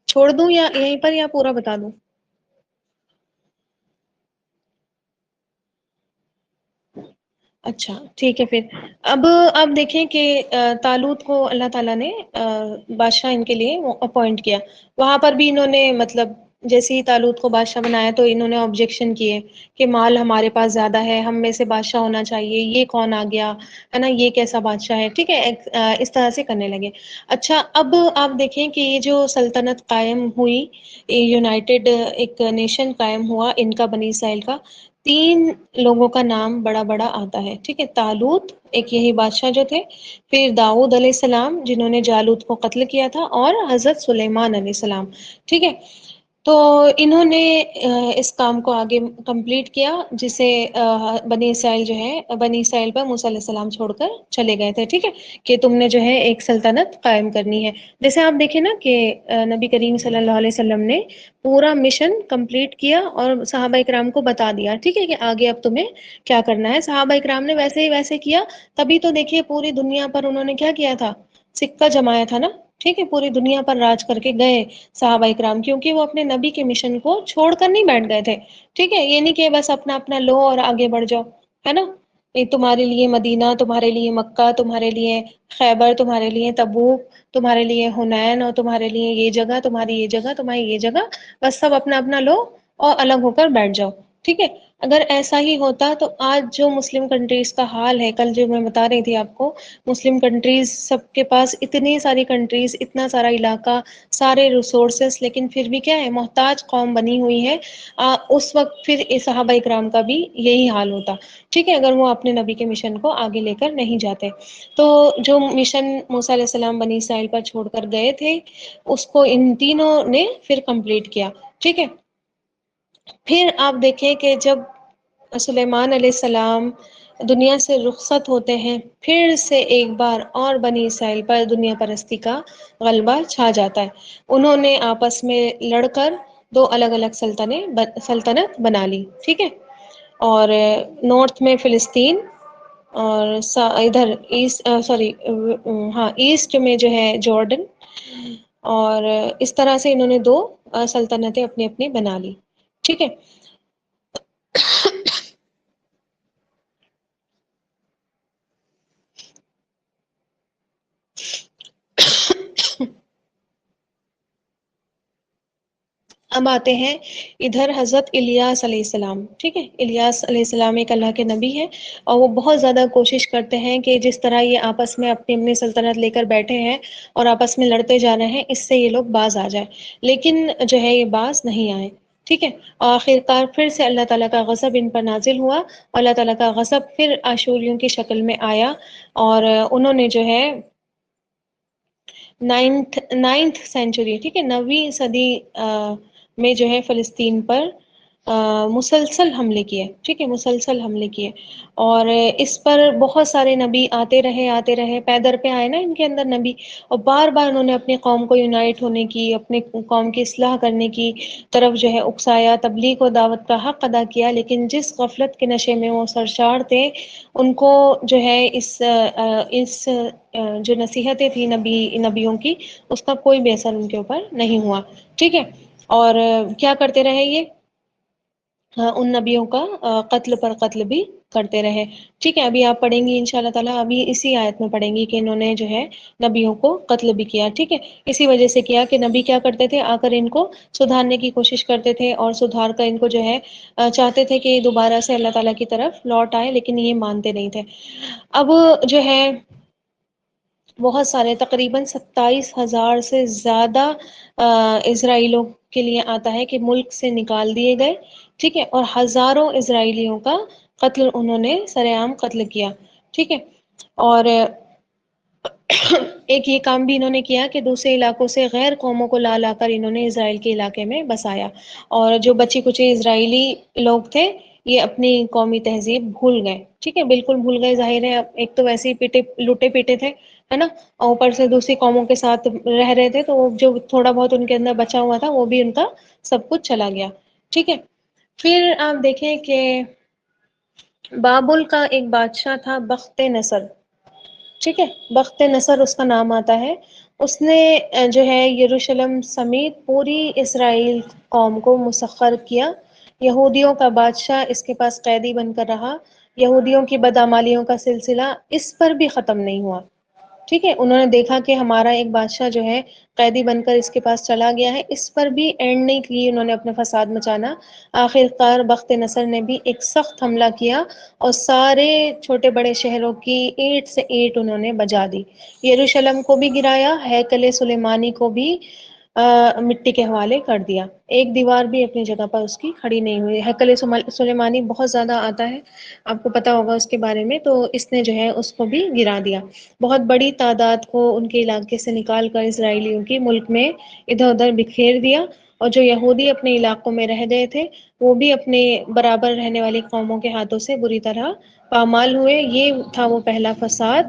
چھوڑ دوں یا یہیں پر، یا پورا بتا دوں؟ اچھا ٹھیک ہے پھر۔ اب آپ دیکھیں کہ طالوت کو اللہ تعالیٰ نے بادشاہ ان کے لیے اپوائنٹ کیا۔ وہاں پر بھی انہوں نے، مطلب جیسے ہی طالوت کو بادشاہ بنایا تو انہوں نے آبجیکشن کیے کہ مال ہمارے پاس زیادہ ہے، ہم میں سے بادشاہ ہونا چاہیے، یہ کون آ گیا ہے نا، یہ کیسا بادشاہ ہے، ٹھیک ہے، اس طرح سے کرنے لگے۔ اچھا اب آپ دیکھیں کہ یہ جو سلطنت قائم ہوئی، یونائٹڈ ایک نیشن قائم ہوا ان کا، بنی اسرائیل کا، تین لوگوں کا نام بڑا بڑا آتا ہے، ٹھیک ہے، طالوت ایک، یہی بادشاہ جو تھے، پھر داؤد علیہ السلام جنہوں نے جالوت کو قتل کیا تھا، اور حضرت سلیمان علیہ السلام، ٹھیک ہے۔ تو انہوں نے اس کام کو آگے کمپلیٹ کیا، جسے بنی اسرائیل جو ہے، بنی اسرائیل پر موسیٰ علیہ السلام چھوڑ کر چلے گئے تھے، ٹھیک ہے، کہ تم نے جو ہے ایک سلطنت قائم کرنی ہے۔ جیسے آپ دیکھیں نا کہ نبی کریم صلی اللہ علیہ وسلم نے پورا مشن کمپلیٹ کیا اور صحابہ اکرام کو بتا دیا، ٹھیک ہے، کہ آگے اب تمہیں کیا کرنا ہے۔ صحابہ اکرام نے ویسے ہی ویسے کیا، تبھی تو دیکھیے پوری دنیا پر انہوں نے کیا کیا تھا، سکہ جمایا تھا نا، ٹھیک ہے، پوری دنیا پر راج کر کے گئے صحابہ اکرام، کیونکہ وہ اپنے نبی کے مشن کو چھوڑ کر نہیں بیٹھ گئے تھے، ٹھیک ہے، یہ نہیں کہ بس اپنا اپنا لو اور آگے بڑھ جاؤ، ہے نا، یہ تمہارے لیے مدینہ، تمہارے لیے مکہ، تمہارے لیے خیبر، تمہارے لیے تبوک، تمہارے لیے حنین، اور تمہارے لیے یہ جگہ، تمہاری یہ جگہ، تمہاری یہ جگہ، بس سب اپنا اپنا لو اور الگ ہو کر بیٹھ جاؤ، ٹھیک ہے۔ اگر ایسا ہی ہوتا تو آج جو مسلم کنٹریز کا حال ہے، کل جو میں بتا رہی تھی آپ کو، مسلم کنٹریز سب کے پاس اتنی ساری کنٹریز، اتنا سارا علاقہ، سارے ریسورسز، لیکن پھر بھی کیا ہے، محتاج قوم بنی ہوئی ہے۔ اس وقت پھر صحابہ اکرام کا بھی یہی حال ہوتا، ٹھیک ہے، اگر وہ اپنے نبی کے مشن کو آگے لے کر نہیں جاتے۔ تو جو مشن موسیٰ علیہ السلام بنی اسرائیل پر چھوڑ کر گئے تھے، اس کو ان تینوں نے پھر کمپلیٹ کیا، ٹھیک ہے۔ پھر آپ دیکھیں کہ جب سلیمان علیہ السلام دنیا سے رخصت ہوتے ہیں، پھر سے ایک بار اور بنی اسرائیل پر دنیا پرستی کا غلبہ چھا جاتا ہے۔ انہوں نے آپس میں لڑ کر دو الگ الگ سلطنت بنا لی، ٹھیک ہے، اور نارتھ میں فلسطین، اور ادھر ایسٹ، سوری، ہاں، ایسٹ میں جو ہے جارڈن، اور اس طرح سے انہوں نے دو سلطنتیں اپنی اپنی بنا لی، ٹھیک ہے۔ اب آتے ہیں ادھر حضرت الیاس علیہ السلام، ٹھیک ہے، الیاس علیہ السلام ایک اللہ کے نبی ہے، اور وہ بہت زیادہ کوشش کرتے ہیں کہ جس طرح یہ آپس میں اپنی اپنی سلطنت لے کر بیٹھے ہیں اور آپس میں لڑتے جا رہے ہیں، اس سے یہ لوگ باز آ جائے، لیکن جو ہے یہ باز نہیں آئے، ٹھیک ہے۔ آخر کار پھر سے اللہ تعالیٰ کا غضب ان پر نازل ہوا، اور اللہ تعالیٰ کا غضب پھر آشوریوں کی شکل میں آیا، اور انہوں نے جو ہے نائنتھ سینچری، ٹھیک ہے، 9ویں صدی میں جو ہے فلسطین پر مسلسل حملے کیے، ٹھیک ہے، مسلسل حملے کیے، اور اس پر بہت سارے نبی آتے رہے، پیدر پہ آئے نا ان کے اندر نبی، اور بار بار انہوں نے اپنی قوم کو یونائٹ ہونے کی، اپنے قوم کی اصلاح کرنے کی طرف جو ہے اکسایا، تبلیغ و دعوت کا حق ادا کیا، لیکن جس غفلت کے نشے میں وہ سرشار تھے، ان کو جو ہے اس جو نصیحتیں تھیں نبیوں کی، اس کا کوئی بھی اثر ان کے اوپر نہیں ہوا، ٹھیک ہے۔ اور کیا کرتے رہے یہ، ہاں ان نبیوں کا قتل پر قتل بھی کرتے رہے. ٹھیک ہے، ابھی آپ پڑھیں گی ان شاء اللہ تعالیٰ، ابھی اسی آیت میں پڑھیں گی کہ انہوں نے جو ہے نبیوں کو قتل بھی کیا. ٹھیک ہے، اسی وجہ سے کیا کہ نبی کیا کرتے تھے، آ کر ان کو سدھارنے کی کوشش کرتے تھے اور سدھار کر ان کو جو ہے چاہتے تھے کہ دوبارہ سے اللہ تعالیٰ کی طرف لوٹ آئے، لیکن یہ مانتے نہیں تھے. اب جو ہے بہت سارے تقریباً 27,000 سے زیادہ اسرائیلوں کے لیے آتا ہے کہ ملک سے نکال دیے گئے. ٹھیک ہے، اور ہزاروں اسرائیلیوں کا قتل انہوں نے سرے عام قتل کیا. ٹھیک ہے، اور ایک یہ کام بھی انہوں نے کیا کہ دوسرے علاقوں سے غیر قوموں کو لا لا کر انہوں نے اسرائیل کے علاقے میں بسایا، اور جو بچے کچے اسرائیلی لوگ تھے یہ اپنی قومی تہذیب بھول گئے. ٹھیک ہے، بالکل بھول گئے. ظاہر ہے ایک تو ویسے ہی پیٹے لوٹے پیٹے تھے، ہے نا، اور اوپر سے دوسری قوموں کے ساتھ رہ رہے تھے، تو وہ جو تھوڑا بہت ان کے اندر بچا ہوا تھا وہ بھی ان کا سب کچھ چلا گیا. ٹھیک ہے، پھر آپ دیکھیں کہ بابل کا ایک بادشاہ تھا بخت نصر. ٹھیک ہے، بخت نصر اس کا نام آتا ہے. اس نے جو ہے یروشلم سمیت پوری اسرائیل قوم کو مسخر کیا. یہودیوں کا بادشاہ اس کے پاس قیدی بن کر رہا. یہودیوں کی بدعمالیوں کا سلسلہ اس پر بھی ختم نہیں ہوا. ٹھیک ہے، انہوں نے دیکھا کہ ہمارا ایک بادشاہ جو ہے قیدی بن کر اس کے پاس چلا گیا ہے، اس پر بھی اینڈ نہیں کی انہوں نے اپنا فساد مچانا. آخر کار بخت نصر نے بھی ایک سخت حملہ کیا اور سارے چھوٹے بڑے شہروں کی اینٹ سے اینٹ انہوں نے بجا دی. یروشلم کو بھی گرایا، ہیکل سلیمانی کو بھی مٹی کے حوالے کر دیا. ایک دیوار بھی اپنی جگہ پر اس کی کھڑی نہیں ہوئی. ہیکل سلیمانی بہت زیادہ آتا ہے، آپ کو پتا ہوگا اس کے بارے میں، تو اس نے جو ہے اس کو بھی گرا دیا. بہت بڑی تعداد کو ان کے علاقے سے نکال کر اسرائیلیوں کی ملک میں ادھر ادھر بکھیر دیا، اور جو یہودی اپنے علاقوں میں رہ گئے تھے وہ بھی اپنے برابر رہنے والی قوموں کے ہاتھوں سے بری طرح پامال ہوئے. یہ تھا وہ پہلا فساد،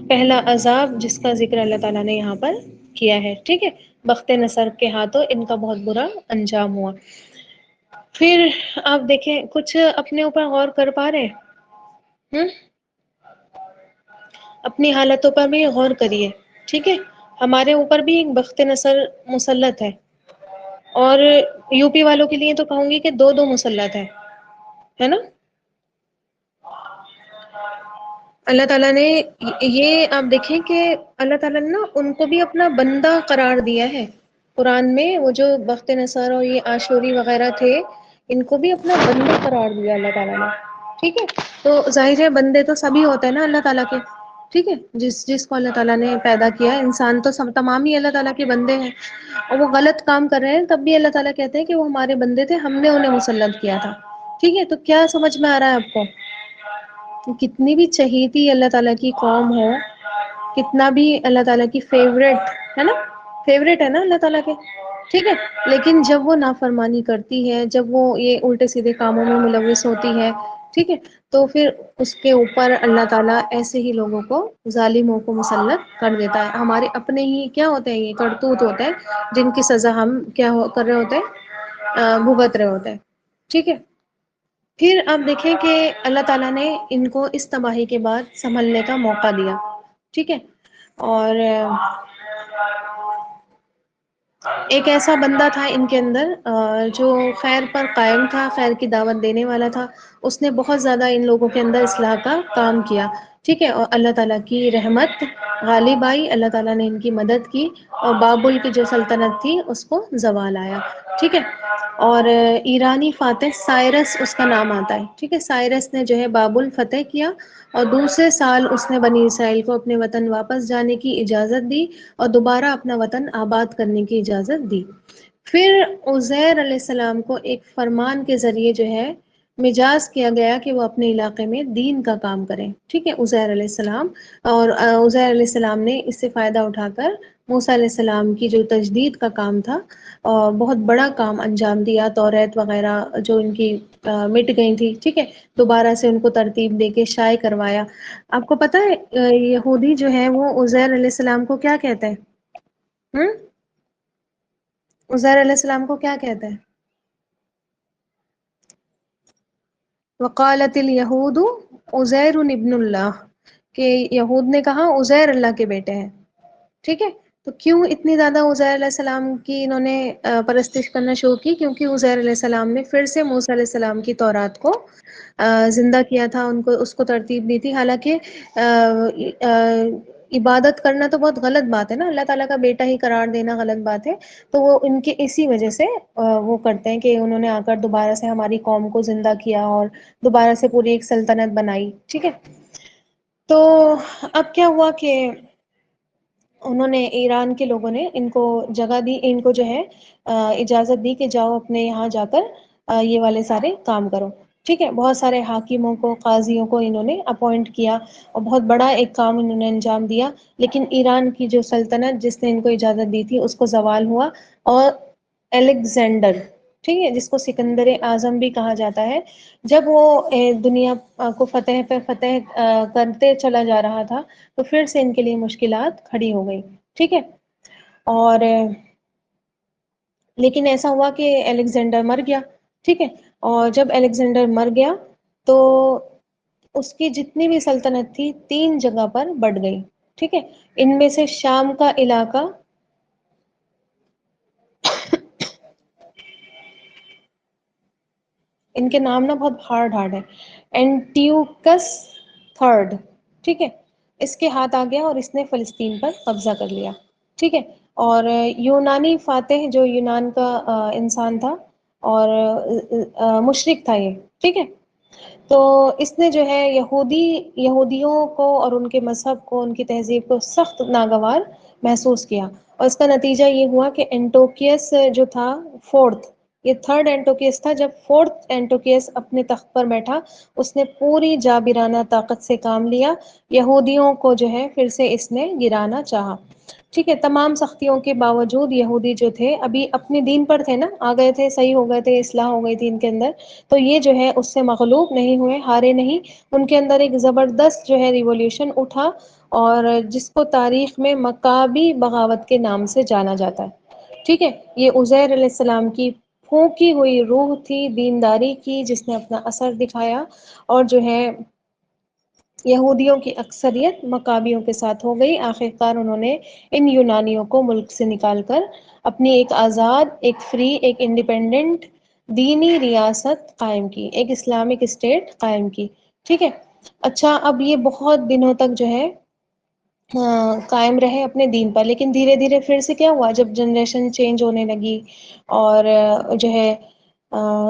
پہلا عذاب جس کا ذکر اللہ تعالیٰ نے یہاں پر کیا ہے. ٹھیک ہے، بخت نصر کے ہاتھوں ان کا بہت برا انجام ہوا. پھر آپ دیکھیں کچھ اپنے اوپر غور کر پا رہے ہیں؟ اپنی حالتوں پر بھی غور کریے. ٹھیک ہے، ہمارے اوپر بھی ایک بخت نصر مسلط ہے، اور یو پی والوں کے لیے تو کہوں گی کہ دو دو مسلط ہے نا. اللہ تعالیٰ نے یہ آپ دیکھیں کہ اللہ تعالیٰ نے نا ان کو بھی اپنا بندہ قرار دیا ہے. قرآن میں وہ جو بخت نصر اور یہ عاشوری وغیرہ تھے ان کو بھی اپنا بندہ قرار دیا اللہ تعالیٰ نے. ٹھیک ہے، تو ظاہر ہے بندے تو سبھی ہوتے ہیں نا اللہ تعالیٰ کے. ٹھیک ہے، جس کو اللہ تعالیٰ نے پیدا کیا ہے، انسان تو سب تمام ہی اللہ تعالیٰ کے بندے ہیں، اور وہ غلط کام کر رہے ہیں تب بھی اللہ تعالیٰ کہتے ہیں کہ وہ ہمارے بندے تھے، ہم نے انہیں مسلط کیا تھا. ٹھیک ہے، تو کیا سمجھ میں آ رہا ہے آپ کو؟ کتنی بھی چہیتی اللہ تعالیٰ کی قوم ہو، کتنا بھی اللہ تعالیٰ کی فیوریٹ ہے نا، فیوریٹ ہے نا اللہ تعالیٰ کے. ٹھیک ہے، لیکن جب وہ نافرمانی کرتی ہے، جب وہ یہ الٹے سیدھے کاموں میں ملوث ہوتی ہے، ٹھیک ہے، تو پھر اس کے اوپر اللہ تعالیٰ ایسے ہی لوگوں کو، ظالموں کو مسلط کر دیتا ہے. ہمارے اپنے ہی کیا ہوتے ہیں، یہ کرتوت ہوتے ہیں جن کی سزا ہم کیا کر رہے ہوتے ہیں، بھگت رہے ہوتے ہیں. ٹھیک ہے، پھر آپ دیکھیں کہ اللہ تعالیٰ نے ان کو اس تباہی کے بعد سنبھلنے کا موقع دیا. ٹھیک ہے، اور ایک ایسا بندہ تھا ان کے اندر جو خیر پر قائم تھا، خیر کی دعوت دینے والا تھا. اس نے بہت زیادہ ان لوگوں کے اندر اصلاح کا کام کیا. ٹھیک ہے، اور اللہ تعالیٰ کی رحمت غالب آئی، اللہ تعالیٰ نے ان کی مدد کی، اور بابل کی جو سلطنت تھی اس کو زوال آیا. ٹھیک ہے، اور ایرانی فاتح سائرس اس کا نام آتا ہے. ٹھیک ہے، سائرس نے جو ہے بابل فتح کیا، اور دوسرے سال اس نے بنی اسرائیل کو اپنے وطن واپس جانے کی اجازت دی اور دوبارہ اپنا وطن آباد کرنے کی اجازت دی. پھر عزیر علیہ السلام کو ایک فرمان کے ذریعے جو ہے مجاز کیا گیا کہ وہ اپنے علاقے میں دین کا کام کریں. ٹھیک ہے، عزیر علیہ السلام، اور عزیر علیہ السلام نے اس سے فائدہ اٹھا کر موسیٰ علیہ السلام کی جو تجدید کا کام تھا اور بہت بڑا کام انجام دیا. توریت وغیرہ جو ان کی مٹ گئی تھی، ٹھیک ہے، دوبارہ سے ان کو ترتیب دے کے شائع کروایا. آپ کو پتہ ہے یہودی جو ہے وہ عزیر علیہ السلام کو کیا کہتے ہیں؟ عزیر علیہ السلام کو کیا کہتے ہیں؟ وقالت الیہود عزیر ابن اللہ، کہ یہود نے کہا عزیر اللہ کے بیٹے ہیں. ٹھیک ہے، تو کیوں اتنی زیادہ عزیر علیہ السلام کی انہوں نے پرستش کرنا شروع کی؟ کیونکہ عزیر علیہ السلام نے پھر سے موسیٰ علیہ السلام کی تورات کو زندہ کیا تھا، ان کو اس کو ترتیب دی تھی. حالانکہ عبادت کرنا تو بہت غلط بات ہے نا، اللہ تعالیٰ کا بیٹا ہی قرار دینا غلط بات ہے. تو وہ ان کے اسی وجہ سے وہ کرتے ہیں کہ انہوں نے آ کر دوبارہ سے ہماری قوم کو زندہ کیا اور دوبارہ سے پوری ایک سلطنت بنائی. ٹھیک ہے، تو اب کیا ہوا کہ انہوں نے، ایران کے لوگوں نے ان کو جگہ دی، ان کو جو ہے اجازت دی کہ جاؤ اپنے یہاں جا کر یہ والے سارے کام کرو. ٹھیک ہے، بہت سارے حاکموں کو، قاضیوں کو انہوں نے اپوائنٹ کیا اور بہت بڑا ایک کام انہوں نے انجام دیا. لیکن ایران کی جو سلطنت جس نے ان کو اجازت دی تھی اس کو زوال ہوا، اور الیگزینڈر، ٹھیک ہے، جس کو سکندر اعظم بھی کہا جاتا ہے، جب وہ دنیا کو فتح پہ فتح کرتے چلا جا رہا تھا تو پھر سے ان کے لیے مشکلات کھڑی ہو گئی. ٹھیک ہے، اور لیکن ایسا ہوا کہ الیگزینڈر مر گیا. ٹھیک ہے، اور جب الیگزینڈر مر گیا تو اس کی جتنی بھی سلطنت تھی 3 جگہ پر بٹ گئی. ٹھیک ہے، ان میں سے شام کا علاقہ، ان کے نام نا بہت ہارڈ ہے، اینٹیوکس تھرڈ، ٹھیک ہے، اس کے ہاتھ آ گیا اور اس نے فلسطین پر قبضہ کر لیا. ٹھیک ہے، اور یونانی فاتح جو یونان کا انسان تھا اور مشرک تھا یہ. ٹھیک ہے، تو اس نے جو ہے یہودیوں کو اور ان کے مذہب کو، ان کی تہذیب کو سخت ناگوار محسوس کیا. اور اس کا نتیجہ یہ ہوا کہ اینٹوکیس جو تھا فورتھ، یہ تھرڈ اینٹوکیس تھا، جب فورتھ اینٹوکیس اپنے تخت پر بیٹھا اس نے پوری جابرانہ طاقت سے کام لیا، یہودیوں کو جو ہے پھر سے اس نے گرانا چاہا. ٹھیک ہے، تمام سختیوں کے باوجود یہودی جو تھے ابھی اپنے دین پر تھے نا، آ گئے تھے، صحیح ہو گئے تھے، اصلاح ہو گئی تھی ان کے اندر، تو یہ جو ہے اس سے مغلوب نہیں ہوئے، ہارے نہیں. ان کے اندر ایک زبردست جو ہے ریولیوشن اٹھا، اور جس کو تاریخ میں مکابی بغاوت کے نام سے جانا جاتا ہے. ٹھیک ہے، یہ عزیر علیہ السلام کی پھونکی ہوئی روح تھی دینداری کی، جس نے اپنا اثر دکھایا، اور جو ہے یہودیوں کی اکثریت مکابیوں کے ساتھ ہو گئی. آخرکار انہوں نے ان یونانیوں کو ملک سے نکال کر اپنی ایک آزاد، ایک فری، ایک انڈیپینڈنٹ دینی ریاست قائم کی، ایک اسلامک اسٹیٹ قائم کی. ٹھیک ہے، اچھا، اب یہ بہت دنوں تک جو ہے قائم رہے اپنے دین پر، لیکن دھیرے دھیرے پھر سے کیا ہوا، جب جنریشن چینج ہونے لگی اور جو ہے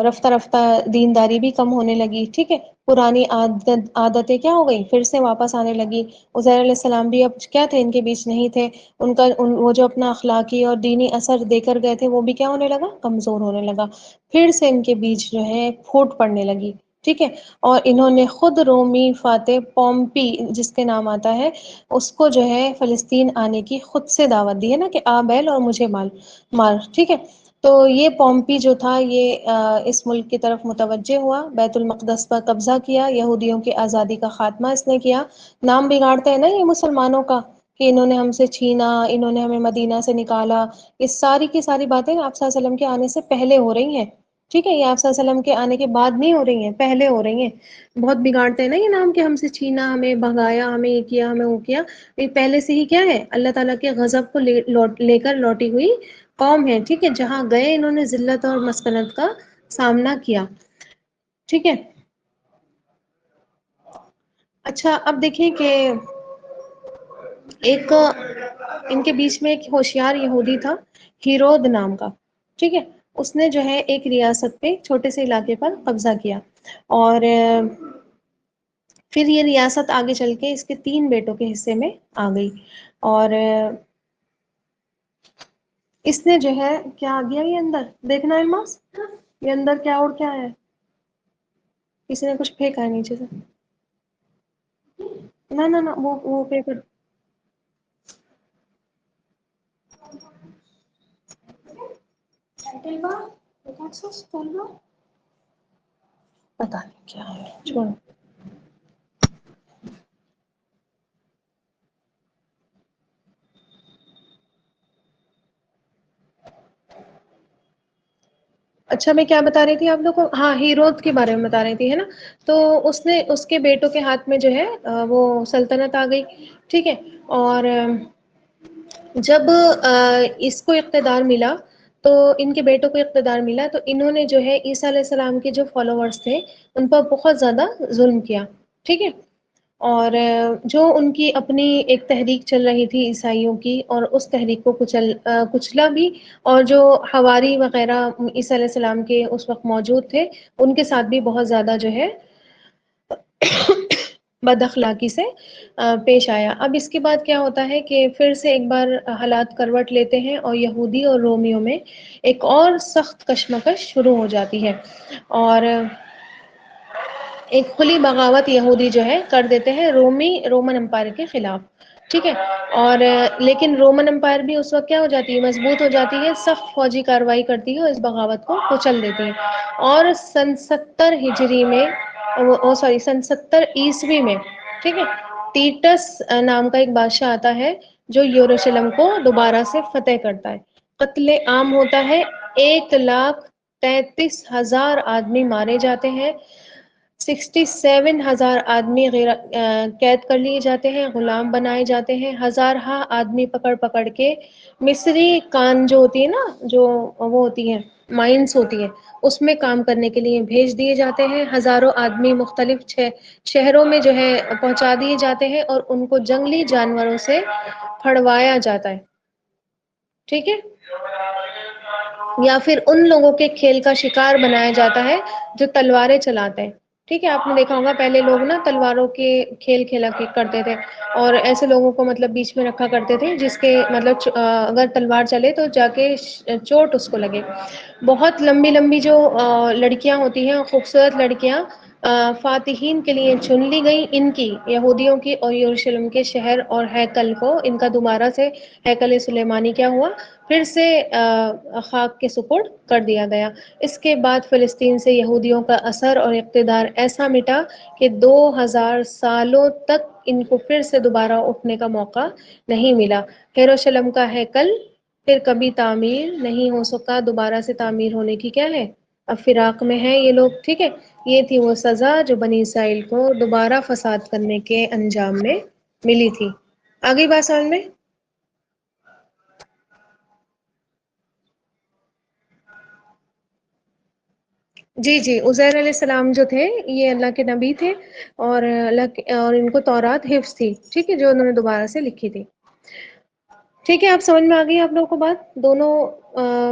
رفتہ رفتہ دینداری بھی کم ہونے لگی. ٹھیک ہے، پرانی عادتیں کیا ہو گئی، پھر سے واپس آنے لگی. عزیر علیہ السلام بھی اب کیا تھے، ان کے بیچ نہیں تھے. ان کا وہ جو اپنا اخلاقی اور دینی اثر دے کر گئے تھے وہ بھی کیا ہونے لگا، کمزور ہونے لگا. پھر سے ان کے بیچ جو ہے پھوٹ پڑنے لگی. ٹھیک ہے، اور انہوں نے خود رومی فاتح پومپی جس کے نام آتا ہے، اس کو جو ہے فلسطین آنے کی خود سے دعوت دی ہے نا، کہ آ بیل اور مجھے مار. ٹھیک ہے، تو یہ پومپی جو تھا یہ اس ملک کی طرف متوجہ ہوا، بیت المقدس پر قبضہ کیا، یہودیوں کی آزادی کا خاتمہ اس نے کیا. نام بگاڑتے ہیں نا یہ مسلمانوں کا، کہ انہوں نے ہم سے چھینا، انہوں نے ہمیں مدینہ سے نکالا. یہ ساری کی ساری باتیں آپ صلی اللہ علیہ وسلم کے آنے سے پہلے ہو رہی ہیں. ٹھیک ہے، یہ آپ صلی اللہ علیہ وسلم کے آنے کے بعد نہیں ہو رہی ہیں، پہلے ہو رہی ہیں. بہت بگاڑتے ہیں نا یہ نام، کہ ہم سے چھینا، ہمیں بھگایا، ہمیں یہ کیا، ہمیں وہ کیا. یہ پہلے سے ہی کیا ہے، اللہ تعالیٰ کے غضب کو لے کر لوٹی ہوئی قوم ہے. ٹھیک ہے، جہاں گئے انہوں نے ذلت اور مسکنت کا سامنا کیا. ٹھیک ہے، اچھا، اب دیکھیں کہ ایک ان کے بیچ میں ایک ہوشیار یہودی تھا، ہیرود نام کا. ٹھیک ہے، اس نے جو ہے ایک ریاست پہ، چھوٹے سے علاقے پر قبضہ کیا، اور پھر یہ ریاست آگے چل کے اس کے 3 بیٹوں کے حصے میں آ گئی. اور اس نے جو ہے کیا آ گیا، یہ اندر دیکھنا الماس، یہ اندر کیا اور کیا ہے، کسی نے کچھ پھینکا ہے نیچے سے. نہ نہ نہ، وہ پیپر. پتا نہیں کیا ہے، چھوڑو. اچھا، میں کیا بتا رہی تھی آپ لوگ کو، ہاں، ہیرود کے بارے میں بتا رہی تھی، ہے نا. تو اس کے بیٹوں کے ہاتھ میں جو ہے وہ سلطنت آ گئی. ٹھیک ہے، اور جب اس کو اقتدار ملا تو ان کے بیٹوں کو اقتدار ملا تو انہوں نے جو ہے عیسیٰ علیہ السلام کے جو فالوورز تھے ان پر بہت زیادہ ظلم کیا، ٹھیک ہے، اور جو ان کی اپنی ایک تحریک چل رہی تھی عیسائیوں کی، اور اس تحریک کو کچلا بھی، اور جو حواری وغیرہ عیسیٰ علیہ السلام کے اس وقت موجود تھے ان کے ساتھ بھی بہت زیادہ جو ہے بد اخلاقی سے پیش آیا۔ اب اس کے بعد کیا ہوتا ہے کہ پھر سے ایک بار حالات کروٹ لیتے ہیں اور یہودی اور رومیوں میں ایک اور سخت کشمکش شروع ہو جاتی ہے، اور ایک کھلی بغاوت یہودی جو ہے کر دیتے ہیں رومن امپائر کے خلاف، ٹھیک ہے، اور لیکن رومن امپائر بھی اس وقت کیا ہو جاتی ہے، مضبوط ہو جاتی ہے، سخت فوجی کارروائی کرتی ہے اور اس بغاوت کو کچل دیتی ہے، اور سن 70 ہجری میں سن 70 عیسوی میں، ٹھیک ہے، ٹیٹس نام کا ایک بادشاہ آتا ہے جو یروشلم کو دوبارہ سے فتح کرتا ہے، قتل عام ہوتا ہے، 1,33,000 آدمی مارے جاتے ہیں، 67,000 آدمی قید کر لیے جاتے ہیں، غلام بنائے جاتے ہیں، ہزارہ آدمی پکڑ پکڑ کے مصری کان جو ہوتی ہے نا، جو وہ ہوتی ہے مائنس ہوتی ہے، اس میں کام کرنے کے لیے بھیج دیے جاتے ہیں، ہزاروں آدمی مختلف شہروں میں جو ہے پہنچا دیے جاتے ہیں اور ان کو جنگلی جانوروں سے پھڑوایا جاتا ہے، ٹھیک ہے، یا پھر ان لوگوں کے کھیل کا شکار بنایا جاتا ہے جو تلواریں چلاتے ہیں، ٹھیک ہے، آپ نے دیکھا ہوگا پہلے لوگ نا تلواروں کے کھیل کھیلا کرتے تھے، اور ایسے لوگوں کو مطلب بیچ میں رکھا کرتے تھے جس کے مطلب اگر تلوار چلے تو جا کے چوٹ اس کو لگے۔ بہت لمبی لمبی جو لڑکیاں ہوتی ہیں، خوبصورت لڑکیاں فاتحین کے لیے چن لی گئی، ان کی یہودیوں کی، اور یروشلم کے شہر اور ہیکل کو ان کا دوبارہ سے ہیکل سلیمانی کیا ہوا، پھر سے خاک کے سپرد کر دیا گیا۔ اس کے بعد فلسطین سے یہودیوں کا اثر اور اقتدار ایسا مٹا کہ 2000 سالوں تک ان کو پھر سے دوبارہ اٹھنے کا موقع نہیں ملا۔ یروشلم کا ہیکل پھر کبھی تعمیر نہیں ہو سکا، دوبارہ سے تعمیر ہونے کی کیا ہے، اب فراق میں ہے یہ لوگ، ٹھیک ہے۔ یہ تھی وہ سزا جو بنی اسرائیل کو دوبارہ فساد کرنے کے انجام میں ملی تھی۔ آگئی بات سمجھ میں؟ جی جی، عزیر علیہ السلام جو تھے یہ اللہ کے نبی تھے، اور اور ان کو تورات حفظ تھی، ٹھیک ہے، جو انہوں نے دوبارہ سے لکھی تھی، ٹھیک ہے۔ آپ سمجھ میں آ گئی آپ لوگوں کو بات دونوں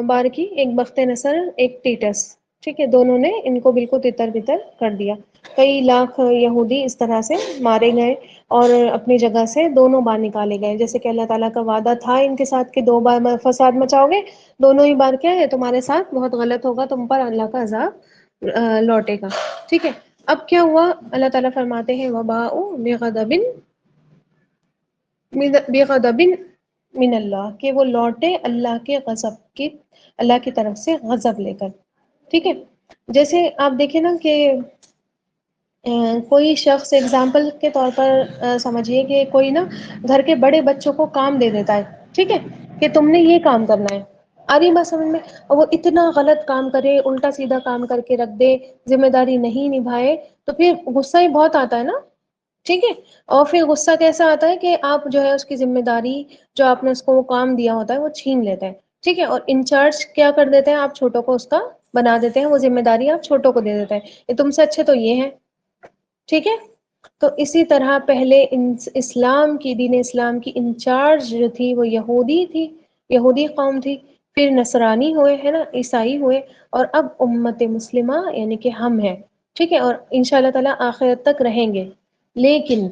بار کی، ایک بخت نصر ایک ٹیٹس، ٹھیک ہے، دونوں نے ان کو بالکل تتر بتر کر دیا، کئی لاکھ یہودی اس طرح سے مارے گئے اور اپنی جگہ سے دونوں بار نکالے گئے، جیسے کہ اللہ تعالیٰ کا وعدہ تھا ان کے ساتھ کہ 2 بار فساد مچاؤ گے، دونوں ہی بار کیا ہے تمہارے ساتھ بہت غلط ہوگا، تم پر اللہ کا عذاب لوٹے گا، ٹھیک ہے۔ اب کیا ہوا، اللہ تعالیٰ فرماتے ہیں وباء بغضب من اللہ، کہ وہ لوٹے اللہ کے غضب کی، اللہ کی طرف سے غضب لے کر، ٹھیک ہے۔ جیسے آپ دیکھیں نا کہ کوئی شخص اگزامپل کے طور پر سمجھیے کہ کوئی نا گھر کے بڑے بچوں کو کام دے دیتا ہے، ٹھیک ہے، کہ تم نے یہ کام کرنا ہے، آ رہی بات سمجھ میں، اور وہ اتنا غلط کام کرے، الٹا سیدھا کام کر کے رکھ دے، ذمہ داری نہیں نبھائے، تو پھر غصہ ہی بہت آتا ہے نا، ٹھیک ہے، اور پھر غصہ کیسا آتا ہے کہ آپ جو ہے اس کی ذمہ داری جو آپ نے اس کو وہ کام دیا ہوتا ہے وہ چھین لیتے ہیں، ٹھیک ہے، اور انچارج کیا کر دیتے ہیں، آپ چھوٹوں کو اس کا بنا دیتے ہیں، وہ ذمہ داری آپ چھوٹوں کو دے دیتے ہیں، یہ تم سے اچھے تو یہ ہیں، ٹھیک ہے۔ تو اسی طرح پہلے اسلام کی، دین اسلام کی انچارج جو تھی وہ یہودی تھی، یہودی قوم تھی، پھر نصرانی ہوئے ہے نا، عیسائی ہوئے، اور اب امت مسلمہ یعنی کہ ہم ہیں، ٹھیک ہے، اور انشاءاللہ تعالی آخرت تک رہیں گے، لیکن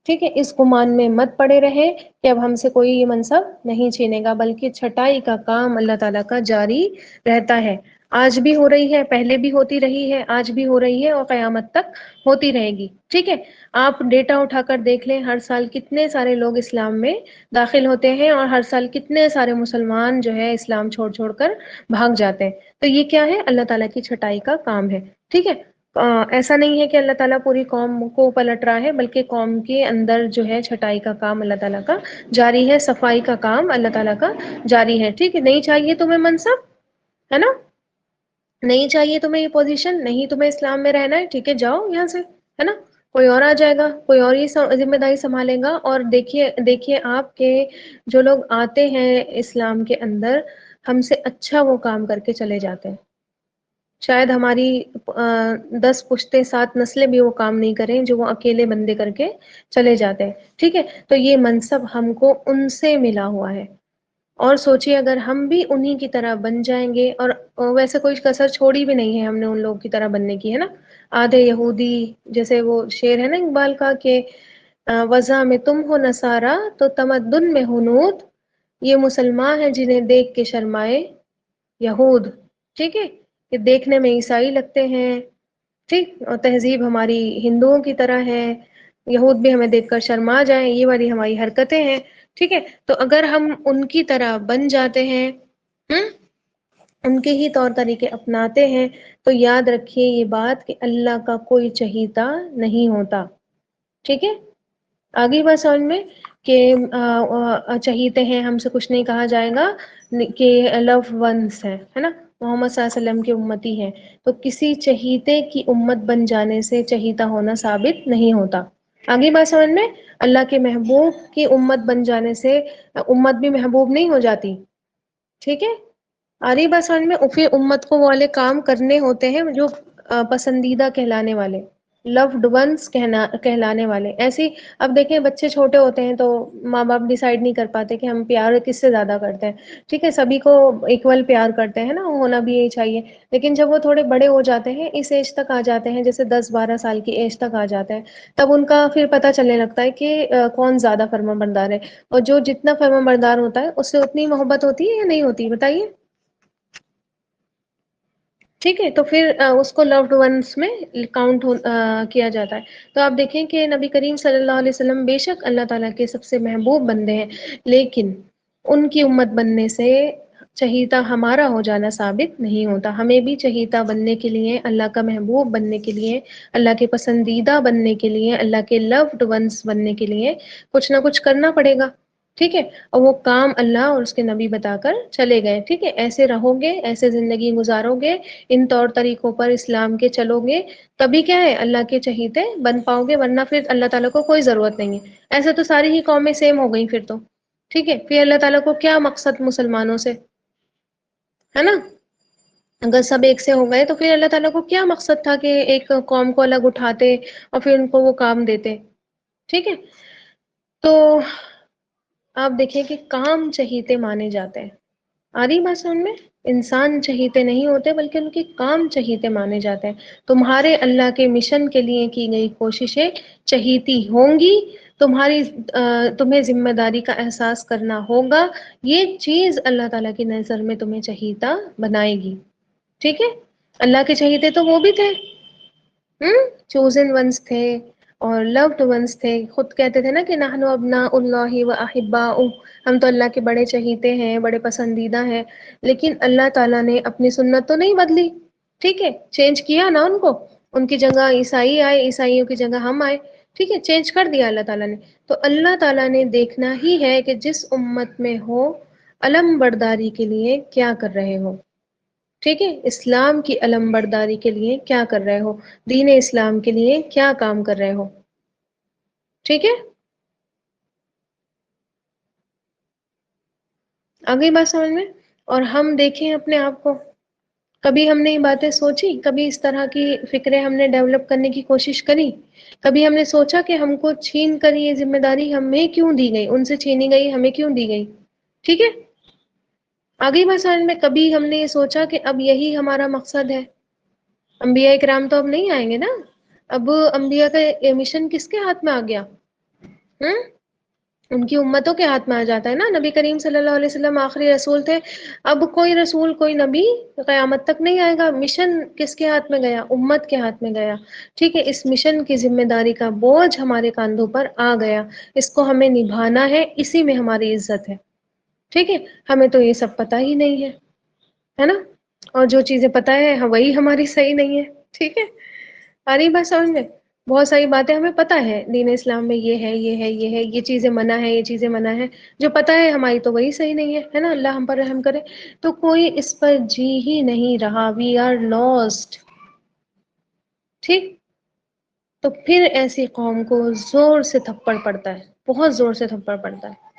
ٹھیک ہے اس گمان میں مت پڑے رہے کہ اب ہم سے کوئی یہ منصب نہیں چھینے گا، بلکہ چھٹائی کا کام اللہ تعالیٰ کا جاری رہتا ہے، آج بھی ہو رہی ہے، پہلے بھی ہوتی رہی ہے، آج بھی ہو رہی ہے اور قیامت تک ہوتی رہے گی، ٹھیک ہے۔ آپ ڈیٹا اٹھا کر دیکھ لیں، ہر سال کتنے سارے لوگ اسلام میں داخل ہوتے ہیں، اور ہر سال کتنے سارے مسلمان جو ہے اسلام چھوڑ چھوڑ کر بھاگ جاتے ہیں، تو یہ کیا ہے، اللہ تعالیٰ کی چھٹائی کا کام ہے، ٹھیک ہے۔ ایسا نہیں ہے کہ اللہ تعالیٰ پوری قوم کو پلٹ رہا ہے، بلکہ قوم کے اندر جو ہے چھٹائی کا کام اللہ تعالیٰ کا جاری ہے، صفائی کا کام اللہ تعالیٰ کا جاری ہے، ٹھیک ہے۔ نہیں چاہیے تمہیں منصب، ہے نا، نہیں چاہیے تمہیں یہ پوزیشن، نہیں تمہیں اسلام میں رہنا ہے، ٹھیک ہے، جاؤ یہاں سے، ہے نا، کوئی اور آ جائے گا، کوئی اور یہ ذمہ داری سنبھالے گا. اور دیکھیے دیکھیے آپ کے جو لوگ آتے ہیں اسلام کے اندر، ہم سے اچھا وہ کام کر کے چلے جاتے ہیں. شاید ہماری 10 پشتیں 7 نسلیں بھی وہ کام نہیں کریں جو وہ اکیلے بندے کر کے چلے جاتے ہیں. ٹھیک ہے، تو یہ منصب ہم کو ان سے ملا ہوا ہے. اور سوچئے اگر ہم بھی انہی کی طرح بن جائیں گے، اور ویسے کوئی کسر چھوڑی بھی نہیں ہے ہم نے ان لوگوں کی طرح بننے کی، ہے نا. آدھے یہودی، جیسے وہ شعر ہے نا اقبال کا کہ وضع میں تم ہو نصارا تو تمدن میں ہنود، یہ مسلمان ہیں جنہیں دیکھ کے شرمائے یہود. ٹھیک ہے، کہ دیکھنے میں عیسائی لگتے ہیں، ٹھیک، اور تہذیب ہماری ہندوؤں کی طرح ہے، یہود بھی ہمیں دیکھ کر شرما جائیں، یہ والی ہماری حرکتیں ہیں. ٹھیک ہے، تو اگر ہم ان کی طرح بن جاتے ہیں، ان کے ہی طور طریقے اپناتے ہیں، تو یاد رکھیے یہ بات کہ اللہ کا کوئی چہیتا نہیں ہوتا. ٹھیک ہے، آگئی بات سمجھ میں؟ کہ چہیتے ہیں، ہم سے کچھ نہیں کہا جائے گا، کہ لو ونس ہے نا، محمد صلی اللہ علیہ وسلم کی امتی ہے. تو کسی چہیتے کی امت بن جانے سے چہیتا ہونا ثابت نہیں ہوتا. آگئی بات سمجھ میں؟ اللہ کے محبوب کی امت بن جانے سے امت بھی محبوب نہیں ہو جاتی. ٹھیک ہے، آ رہی بات سمجھ میں؟ پھر امت کو وہ والے کام کرنے ہوتے ہیں جو پسندیدہ کہلانے والے، لوڈ ونس کہلانے والے. ایسی اب دیکھیں بچے چھوٹے ہوتے ہیں تو ماں باپ ڈیسائیڈ نہیں کر پاتے کہ ہم پیار کس سے زیادہ کرتے ہیں. ٹھیک ہے، سبھی کو ایکول پیار کرتے ہیں نا، ہونا بھی یہی چاہیے. لیکن جب وہ تھوڑے بڑے ہو جاتے ہیں، اس ایج تک آ جاتے ہیں، جیسے 10 12 سال کی ایج تک آ جاتے ہیں، تب ان کا پھر پتہ چلنے لگتا ہے کہ کون زیادہ فرما بردار ہے. اور جو جتنا فرما بردار ہوتا ہے اس سے اتنی محبت ہوتی ہے یا نہیں ہوتی، بتائیے؟ ٹھیک ہے، تو پھر اس کو لوڈ ونس میں کاؤنٹ کیا جاتا ہے. تو آپ دیکھیں کہ نبی کریم صلی اللہ علیہ وسلم بے شک اللہ تعالیٰ کے سب سے محبوب بندے ہیں، لیکن ان کی امت بننے سے چہیتا ہمارا ہو جانا ثابت نہیں ہوتا. ہمیں بھی چہیتا بننے کے لیے، اللہ کا محبوب بننے کے لیے، اللہ کے پسندیدہ بننے کے لیے، اللہ کے لوڈ ونس بننے کے لیے کچھ نہ کچھ کرنا پڑے گا. ٹھیک ہے، اور وہ کام اللہ اور اس کے نبی بتا کر چلے گئے. ٹھیک ہے، ایسے رہو گے، ایسے زندگی گزارو گے، ان طور طریقوں پر اسلام کے چلو گے، تبھی کیا ہے اللہ کے چہیتے بن پاؤ گے، ورنہ پھر اللہ تعالیٰ کو کوئی ضرورت نہیں ہے. ایسے تو ساری ہی قومیں سیم ہو گئیں پھر تو. ٹھیک ہے، پھر اللہ تعالیٰ کو کیا مقصد مسلمانوں سے، ہے نا؟ اگر سب ایک سے ہو گئے تو پھر اللہ تعالیٰ کو کیا مقصد تھا کہ ایک قوم کو الگ اٹھاتے اور پھر ان کو وہ کام دیتے. ٹھیک ہے، تو آپ دیکھیں کہ کام چہیتے مانے جاتے ہیں. آ رہی بات سمجھ میں؟ انسان چہیتے نہیں ہوتے بلکہ ان کے کام چہیتے مانے جاتے ہیں. تمہارے اللہ کے مشن کے لیے کی گئی کوششیں چہیتی ہوں گی، تمہیں ذمہ داری کا احساس کرنا ہوگا. یہ چیز اللہ تعالیٰ کی نظر میں تمہیں چہیتا بنائے گی. ٹھیک ہے، اللہ کے چہیتے تو وہ بھی تھے، چوزن ونس تھے اور لوڈ ونس تھے. خود کہتے تھے نا کہ نحن ابناء اللہ و احباؤہ، ہم تو اللہ کے بڑے چہیتے ہیں، بڑے پسندیدہ ہیں. لیکن اللہ تعالیٰ نے اپنی سنت تو نہیں بدلی. ٹھیک ہے، چینج کیا نا ان کو، ان کی جگہ عیسائی آئے، عیسائیوں کی جگہ ہم آئے. ٹھیک ہے، چینج کر دیا اللہ تعالیٰ نے. تو اللہ تعالیٰ نے دیکھنا ہی ہے کہ جس امت میں ہو، علم برداری کے لیے کیا کر رہے ہو. ٹھیک ہے، اسلام کی علم برداری کے لیے کیا کر رہے ہو، دین اسلام کے لیے کیا کام کر رہے ہو. ٹھیک ہے، آگئی بات سمجھ میں؟ اور ہم دیکھیں اپنے آپ کو، کبھی ہم نے یہ باتیں سوچی، کبھی اس طرح کی فکریں ہم نے ڈیولپ کرنے کی کوشش کری؟ کبھی ہم نے سوچا کہ ہم کو چھین کر یہ ذمہ داری ہمیں کیوں دی گئی، ان سے چھینی گئی، ہمیں کیوں دی گئی؟ ٹھیک ہے، آگئی بات سمجھ میں؟ کبھی ہم نے یہ سوچا کہ اب یہی ہمارا مقصد ہے؟ انبیاء کرام تو اب نہیں آئیں گے نا، اب انبیاء کا مشن کس کے ہاتھ میں آ گیا؟ ان کی امتوں کے ہاتھ میں آ جاتا ہے نا. نبی کریم صلی اللہ علیہ وسلم آخری رسول تھے، اب کوئی رسول، کوئی نبی قیامت تک نہیں آئے گا. مشن کس کے ہاتھ میں گیا؟ امت کے ہاتھ میں گیا. ٹھیک ہے، اس مشن کی ذمہ داری کا بوجھ ہمارے کاندھوں پر آ گیا، اس کو ہمیں نبھانا ہے، اسی میں ہماری عزت ہے. ٹھیک ہے، ہمیں تو یہ سب پتہ ہی نہیں ہے نا، اور جو چیزیں پتہ ہے وہی ہماری صحیح نہیں ہے. ٹھیک ہے، آ رہی بات سمجھ میں؟ بہت ساری باتیں ہمیں پتہ ہے، دین اسلام میں یہ ہے، یہ ہے، یہ ہے، یہ چیزیں منع ہے، یہ چیزیں منع ہے. جو پتہ ہے ہماری تو وہی صحیح نہیں ہے نا. اللہ ہم پر رحم کرے. تو کوئی اس پر جی ہی نہیں رہا. We are lost. ٹھیک، تو پھر ایسی قوم کو زور سے تھپڑ پڑتا ہے، بہت زور سے تھپڑ پڑتا ہے،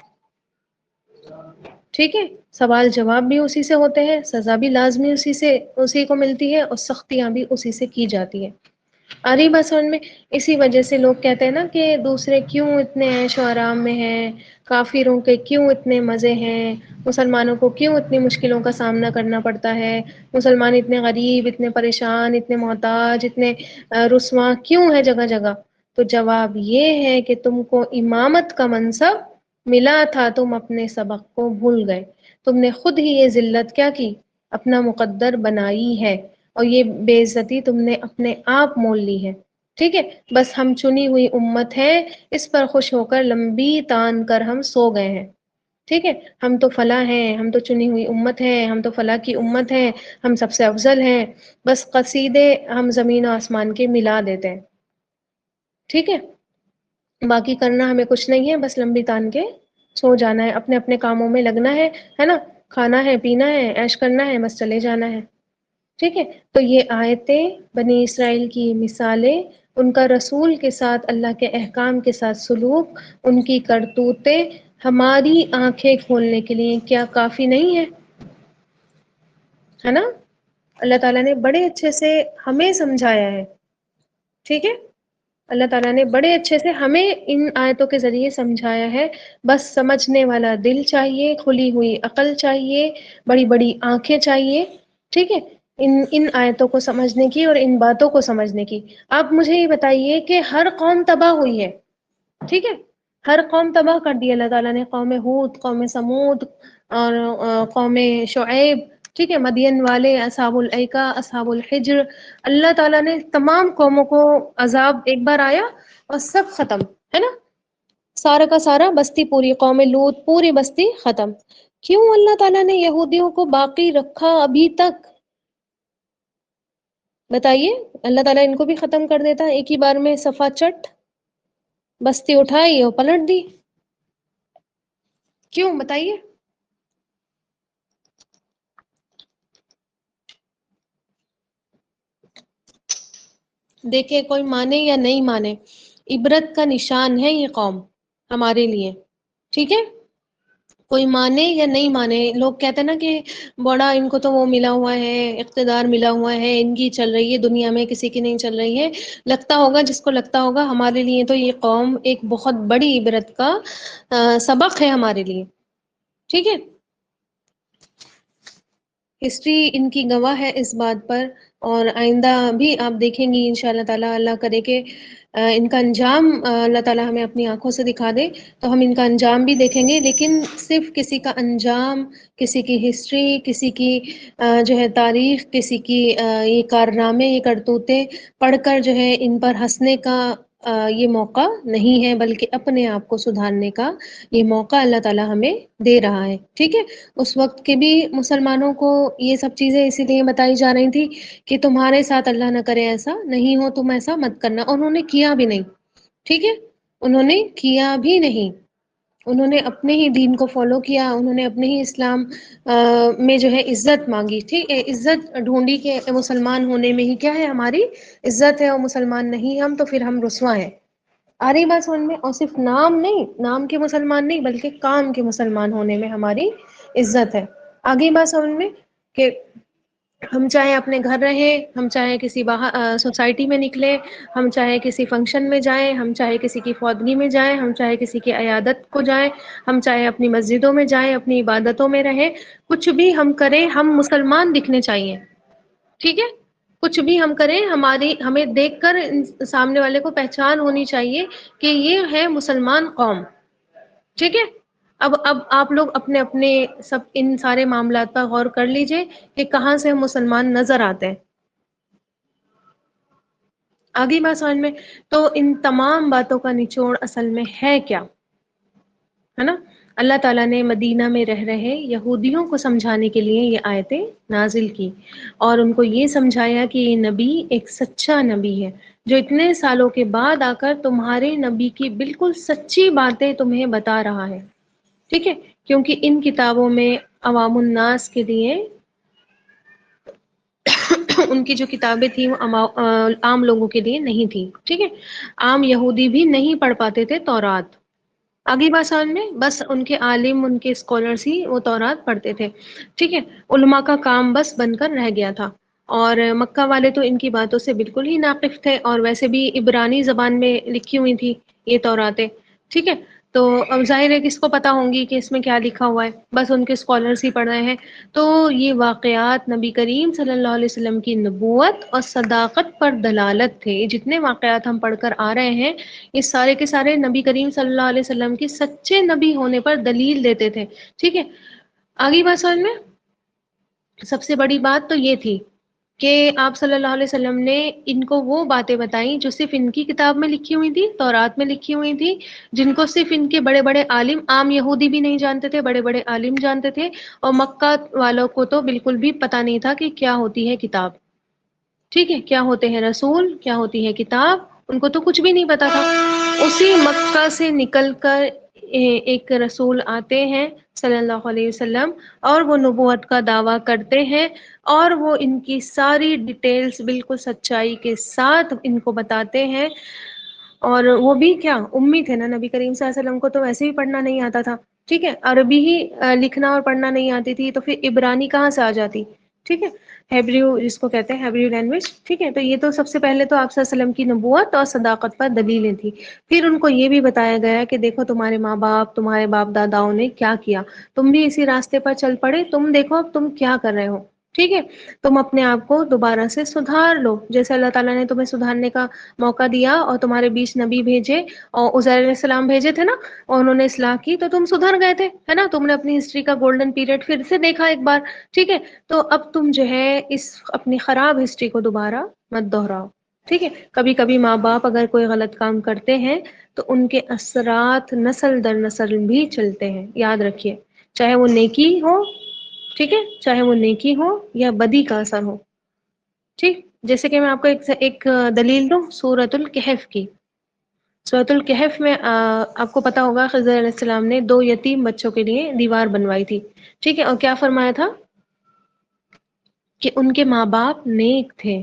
ٹھیک ہے؟ سوال جواب بھی اسی سے ہوتے ہیں، سزا بھی لازمی اسی کو ملتی ہے، اور سختیاں بھی اسی سے کی جاتی ہے۔ آ رہی بات سمجھ میں؟ اسی وجہ سے لوگ کہتے ہیں نا کہ دوسرے کیوں اتنے عیش و آرام میں ہیں، کافروں کے کیوں اتنے مزے ہیں، مسلمانوں کو کیوں اتنی مشکلوں کا سامنا کرنا پڑتا ہے، مسلمان اتنے غریب، اتنے پریشان، اتنے محتاج، اتنے رسواں کیوں ہے جگہ جگہ؟ تو جواب یہ ہے کہ تم کو امامت کا منصب ملا تھا، تم اپنے سبق کو بھول گئے، تم نے خود ہی یہ ذلت کیا کی، اپنا مقدر بنائی ہے، اور یہ بے عزتی تم نے اپنے آپ مول لی ہے، ٹھیک ہے؟ بس ہم چنی ہوئی امت ہے، اس پر خوش ہو کر لمبی تان کر ہم سو گئے ہیں، ٹھیک ہے؟ ہم تو فلاں ہیں، ہم تو چنی ہوئی امت ہیں، ہم تو فلاں کی امت ہیں، ہم سب سے افضل ہیں، بس قصیدے ہم زمین و آسمان کے ملا دیتے ہیں، ٹھیک ہے؟ باقی کرنا ہمیں کچھ نہیں ہے، بس لمبی تان کے سو جانا ہے، اپنے اپنے کاموں میں لگنا ہے نا؟ کھانا ہے، پینا ہے، عیش کرنا ہے، بس چلے جانا ہے، ٹھیک ہے؟ تو یہ آیتیں بنی اسرائیل کی مثالیں، ان کا رسول کے ساتھ اللہ کے احکام کے ساتھ سلوک، ان کی کرتوتیں ہماری آنکھیں کھولنے کے لیے کیا کافی نہیں ہے نا؟ اللہ تعالیٰ نے بڑے اچھے سے ہمیں سمجھایا ہے، ٹھیک ہے؟ اللہ تعالیٰ نے بڑے اچھے سے ہمیں ان آیتوں کے ذریعے سمجھایا ہے، بس سمجھنے والا دل چاہیے، کھلی ہوئی عقل چاہیے، بڑی بڑی آنکھیں چاہیے، ٹھیک ہے؟ ان آیتوں کو سمجھنے کی اور ان باتوں کو سمجھنے کی۔ آپ مجھے یہ بتائیے کہ ہر قوم تباہ ہوئی ہے، ٹھیک ہے؟ ہر قوم تباہ کر دی اللہ تعالیٰ نے، قوم ہود، قوم سمود، اور قوم شعیب، ٹھیک ہے؟ مدین والے، اصحاب الایکہ، اصحاب الحجر، اللہ تعالیٰ نے تمام قوموں کو عذاب ایک بار آیا اور سب ختم، ہے نا؟ سارا کا سارا بستی پوری، قوم لوط پوری بستی ختم۔ کیوں اللہ تعالیٰ نے یہودیوں کو باقی رکھا ابھی تک؟ بتائیے، اللہ تعالیٰ ان کو بھی ختم کر دیتا ایک ہی بار میں، صفا چٹ، بستی اٹھائی اور پلٹ دی، کیوں بتائیے؟ دیکھیں کوئی مانے یا نہیں مانے، عبرت کا نشان ہے یہ قوم ہمارے لیے، ٹھیک ہے؟ کوئی مانے یا نہیں مانے، لوگ کہتے ہیں نا کہ بڑا ان کو تو وہ ملا ہوا ہے، اقتدار ملا ہوا ہے، ان کی چل رہی ہے دنیا میں، کسی کی نہیں چل رہی ہے، لگتا ہوگا جس کو لگتا ہوگا، ہمارے لیے تو یہ قوم ایک بہت بڑی عبرت کا سبق ہے ہمارے لیے، ٹھیک ہے؟ ہسٹری ان کی گواہ ہے اس بات پر، اور آئندہ بھی آپ دیکھیں گی انشاءاللہ تعالی، اللہ کرے کہ ان کا انجام اللہ تعالی ہمیں اپنی آنکھوں سے دکھا دے تو ہم ان کا انجام بھی دیکھیں گے، لیکن صرف کسی کا انجام، کسی کی ہسٹری، کسی کی جو ہے تاریخ، کسی کی یہ کارنامے، یہ کرتوتیں پڑھ کر جو ہے ان پر ہنسنے کا یہ موقع نہیں ہے، بلکہ اپنے آپ کو سدھارنے کا یہ موقع اللہ تعالی ہمیں دے رہا ہے، ٹھیک ہے؟ اس وقت کے بھی مسلمانوں کو یہ سب چیزیں اسی لیے بتائی جا رہی تھی کہ تمہارے ساتھ اللہ نہ کرے ایسا نہیں ہو، تم ایسا مت کرنا، انہوں نے کیا بھی نہیں، ٹھیک ہے؟ انہوں نے کیا بھی نہیں، انہوں نے اپنے ہی دین کو فالو کیا، انہوں نے اپنے ہی اسلام میں جو ہے عزت مانگی، ٹھیک ہے؟ عزت ڈھونڈی کہ مسلمان ہونے میں ہی کیا ہے، ہماری عزت ہے، اور مسلمان نہیں ہم تو پھر ہم رسوا ہیں۔ آ رہی بات سمجھ میں؟ اور صرف نام نہیں، نام کے مسلمان نہیں، بلکہ کام کے مسلمان ہونے میں ہماری عزت ہے۔ آگے بات سمجھ میں کہ ہم چاہے اپنے گھر رہیں، ہم چاہے کسی باہر سوسائٹی میں نکلیں، ہم چاہے کسی فنکشن میں جائیں، ہم چاہے کسی کی فوتگی میں جائیں، ہم چاہے کسی کی عیادت کو جائیں، ہم چاہے اپنی مسجدوں میں جائیں، اپنی عبادتوں میں رہیں، کچھ بھی ہم کریں، ہم مسلمان دکھنے چاہیے، ٹھیک ہے؟ کچھ بھی ہم کریں، ہمیں دیکھ کر سامنے والے کو پہچان ہونی چاہیے کہ یہ ہے مسلمان قوم، ٹھیک ہے؟ اب آپ لوگ اپنے اپنے سب ان سارے معاملات پر غور کر لیجئے کہ کہاں سے ہم مسلمان نظر آتے ہیں۔ آگے بات سمجھ میں؟ تو ان تمام باتوں کا نچوڑ اصل میں ہے کیا، ہے نا؟ اللہ تعالیٰ نے مدینہ میں رہ رہے یہودیوں کو سمجھانے کے لیے یہ آیتیں نازل کی، اور ان کو یہ سمجھایا کہ یہ نبی ایک سچا نبی ہے، جو اتنے سالوں کے بعد آ کر تمہارے نبی کی بالکل سچی باتیں تمہیں بتا رہا ہے، ٹھیک ہے؟ کیونکہ ان کتابوں میں عوام الناس کے لیے ان کی جو کتابیں تھیں وہ عام لوگوں کے لیے نہیں تھی، ٹھیک ہے، عام یہودی بھی نہیں پڑھ پاتے تھے تورات، آگے بات سمجھ میں، بس ان کے عالم ان کے اسکالرس ہی وہ تورات پڑھتے تھے، ٹھیک ہے، علماء کا کام بس بن کر رہ گیا تھا، اور مکہ والے تو ان کی باتوں سے بالکل ہی ناقف تھے، اور ویسے بھی عبرانی زبان میں لکھی ہوئی تھی یہ توراتیں، ٹھیک ہے، تو اب ظاہر ہے کس کو پتا ہوں گی کہ اس میں کیا لکھا ہوا ہے، بس ان کے اسکالرس ہی پڑھ رہے ہیں، تو یہ واقعات نبی کریم صلی اللہ علیہ وسلم کی نبوت اور صداقت پر دلالت تھے، یہ جتنے واقعات ہم پڑھ کر آ رہے ہیں یہ سارے کے سارے نبی کریم صلی اللہ علیہ وسلم کی سچے نبی ہونے پر دلیل دیتے تھے، ٹھیک ہے، آگے بات سمجھ میں، سب سے بڑی بات تو یہ تھی کہ آپ صلی اللہ علیہ وسلم نے ان کو وہ باتیں بتائیں جو صرف ان کی کتاب میں لکھی ہوئی تھی، تورات میں لکھی ہوئی تھی، جن کو صرف ان کے بڑے بڑے عالم، عام یہودی بھی نہیں جانتے تھے، بڑے بڑے عالم جانتے تھے، اور مکہ والوں کو تو بالکل بھی پتہ نہیں تھا کہ کیا ہوتی ہے کتاب، ٹھیک ہے، کیا ہوتے ہیں رسول، کیا ہوتی ہے کتاب، ان کو تو کچھ بھی نہیں پتا تھا، اسی مکہ سے نکل کر ایک رسول آتے ہیں صلی اللہ علیہ وسلم، اور وہ نبوت کا دعویٰ کرتے ہیں، اور وہ ان کی ساری ڈیٹیلز بالکل سچائی کے ساتھ ان کو بتاتے ہیں، اور وہ بھی کیا امی تھے نا، نبی کریم صلی اللہ علیہ وسلم کو تو ویسے ہی پڑھنا نہیں آتا تھا، ٹھیک ہے، عربی ہی لکھنا اور پڑھنا نہیں آتی تھی، تو پھر عبرانی کہاں سے آ جاتی، ٹھیک ہے، ہیبریو جس کو کہتے ہیں ہیبریو لینگویج، ٹھیک ہے، تو یہ تو سب سے پہلے تو آپ صلی اللہ علیہ وسلم کی نبوت اور صداقت پر دلیلیں تھی، پھر ان کو یہ بھی بتایا گیا کہ دیکھو تمہارے ماں باپ، تمہارے باپ داداؤں نے کیا کیا، تم بھی اسی راستے پر چل پڑے، تم دیکھو اب تم کیا کر رہے ہو، ٹھیک ہے، تم اپنے آپ کو دوبارہ سے سدھار لو، جیسے اللہ تعالیٰ نے تمہیں سدھارنے کا موقع دیا اور تمہارے بیچ نبی بھیجے، اور عزیر علیہ السلام بھیجے تھے نا، اور انہوں نے اصلاح کی تو تم سدھر گئے تھے، ہے نا، تم نے اپنی ہسٹری کا گولڈن پیریڈ پھر سے دیکھا ایک بار، ٹھیک ہے، تو اب تم جو ہے اس اپنی خراب ہسٹری کو دوبارہ مت دہراؤ، ٹھیک ہے، کبھی کبھی ماں باپ اگر کوئی غلط کام کرتے ہیں تو ان کے اثرات نسل در نسل بھی چلتے ہیں، یاد رکھیے، چاہے وہ نیکی ہو، ٹھیک ہے، چاہے وہ نیکی ہو یا بدی کا اثر ہو، ٹھیک، جیسے کہ میں آپ کو ایک دلیل دوں سورۃ الکہف کی، سورۃ الکہف میں آپ کو پتا ہوگا خضر علیہ السلام نے دو یتیم بچوں کے لیے دیوار بنوائی تھی، ٹھیک ہے، اور کیا فرمایا تھا کہ ان کے ماں باپ نیک تھے،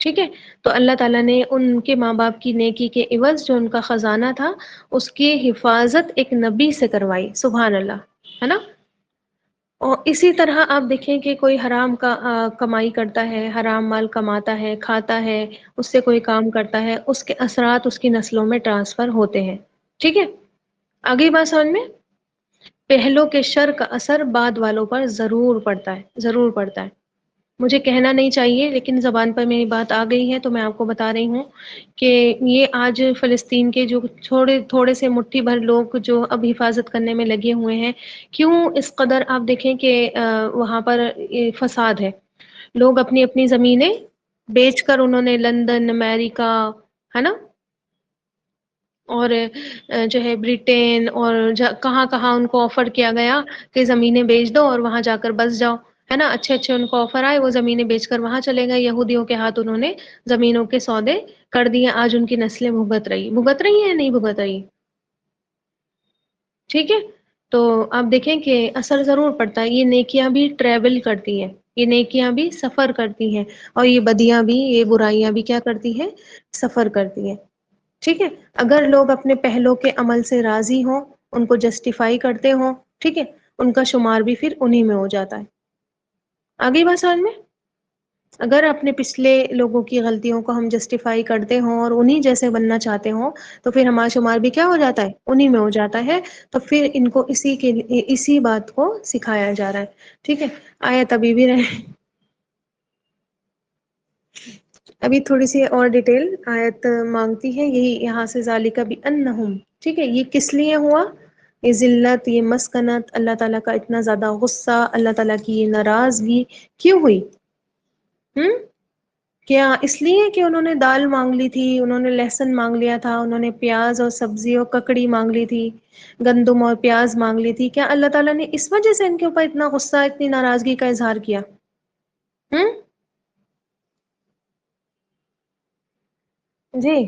ٹھیک ہے، تو اللہ تعالیٰ نے ان کے ماں باپ کی نیکی کے عوض جو ان کا خزانہ تھا اس کی حفاظت ایک نبی سے کروائی، سبحان اللہ، ہے نا، اور اسی طرح آپ دیکھیں کہ کوئی حرام کا کمائی کرتا ہے، حرام مال کماتا ہے، کھاتا ہے، اس سے کوئی کام کرتا ہے، اس کے اثرات اس کی نسلوں میں ٹرانسفر ہوتے ہیں، ٹھیک ہے، آگے بات سمجھ میں، پہلوں کے شر کا اثر بعد والوں پر ضرور پڑتا ہے، ضرور پڑتا ہے، مجھے کہنا نہیں چاہیے لیکن زبان پر میری بات آ گئی ہے تو میں آپ کو بتا رہی ہوں کہ یہ آج فلسطین کے جو تھوڑے سے مٹھی بھر لوگ جو اب حفاظت کرنے میں لگے ہوئے ہیں، کیوں اس قدر آپ دیکھیں کہ وہاں پر فساد ہے، لوگ اپنی اپنی زمینیں بیچ کر انہوں نے لندن، امریکہ، ہے نا، اور جو ہے برٹین اور کہاں کہاں ان کو آفر کیا گیا کہ زمینیں بیچ دو اور وہاں جا کر بس جاؤ، ہے نا، اچھے اچھے ان کو آفر آئے، وہ زمینیں بیچ کر وہاں چلے گئے، یہودیوں کے ہاتھ انہوں نے زمینوں کے سودے کر دیے، آج ان کی نسلیں بھگت رہی ہیں یا نہیں بھگت رہی، ٹھیک ہے، تو آپ دیکھیں کہ اثر ضرور پڑتا ہے، یہ نیکیاں بھی ٹریول کرتی ہیں، یہ نیکیاں بھی سفر کرتی ہیں، اور یہ بدیاں بھی، یہ برائیاں بھی کیا کرتی ہیں، سفر کرتی ہیں، ٹھیک ہے، اگر لوگ اپنے پہلوں کے عمل سے راضی ہوں، ان کو جسٹیفائی کرتے ہوں، ٹھیک ہے، ان کا شمار بھی پھر انہی میں ہو جاتا ہے، آگے بات سمجھ میں، اگر اپنے پچھلے لوگوں کی غلطیوں کو ہم جسٹیفائی کرتے ہوں اور انہی جیسے بننا چاہتے ہوں تو پھر ہمارا شمار بھی کیا ہو جاتا ہے، انہی میں ہو جاتا ہے، تو پھر ان کو اسی بات کو سکھایا جا رہا ہے، ٹھیک ہے، آیت ابھی بھی رہے، ابھی تھوڑی سی اور ڈیٹیل آیت مانگتی ہے، یہی یہاں سے ذالک بانہم، ٹھیک ہے، یہ کس لیے ہوا، یہ ذلت، یہ مسکنت، اللہ تعالیٰ کا اتنا زیادہ غصہ، اللہ تعالیٰ کی یہ ناراضگی کیوں ہوئی، ہم کیا اس لیے کہ انہوں نے دال مانگ لی تھی، انہوں نے لہسن مانگ لیا تھا، انہوں نے پیاز اور سبزی اور ککڑی مانگ لی تھی، گندم اور پیاز مانگ لی تھی، کیا اللہ تعالیٰ نے اس وجہ سے ان کے اوپر اتنا غصہ، اتنی ناراضگی کا اظہار کیا، ہم جی،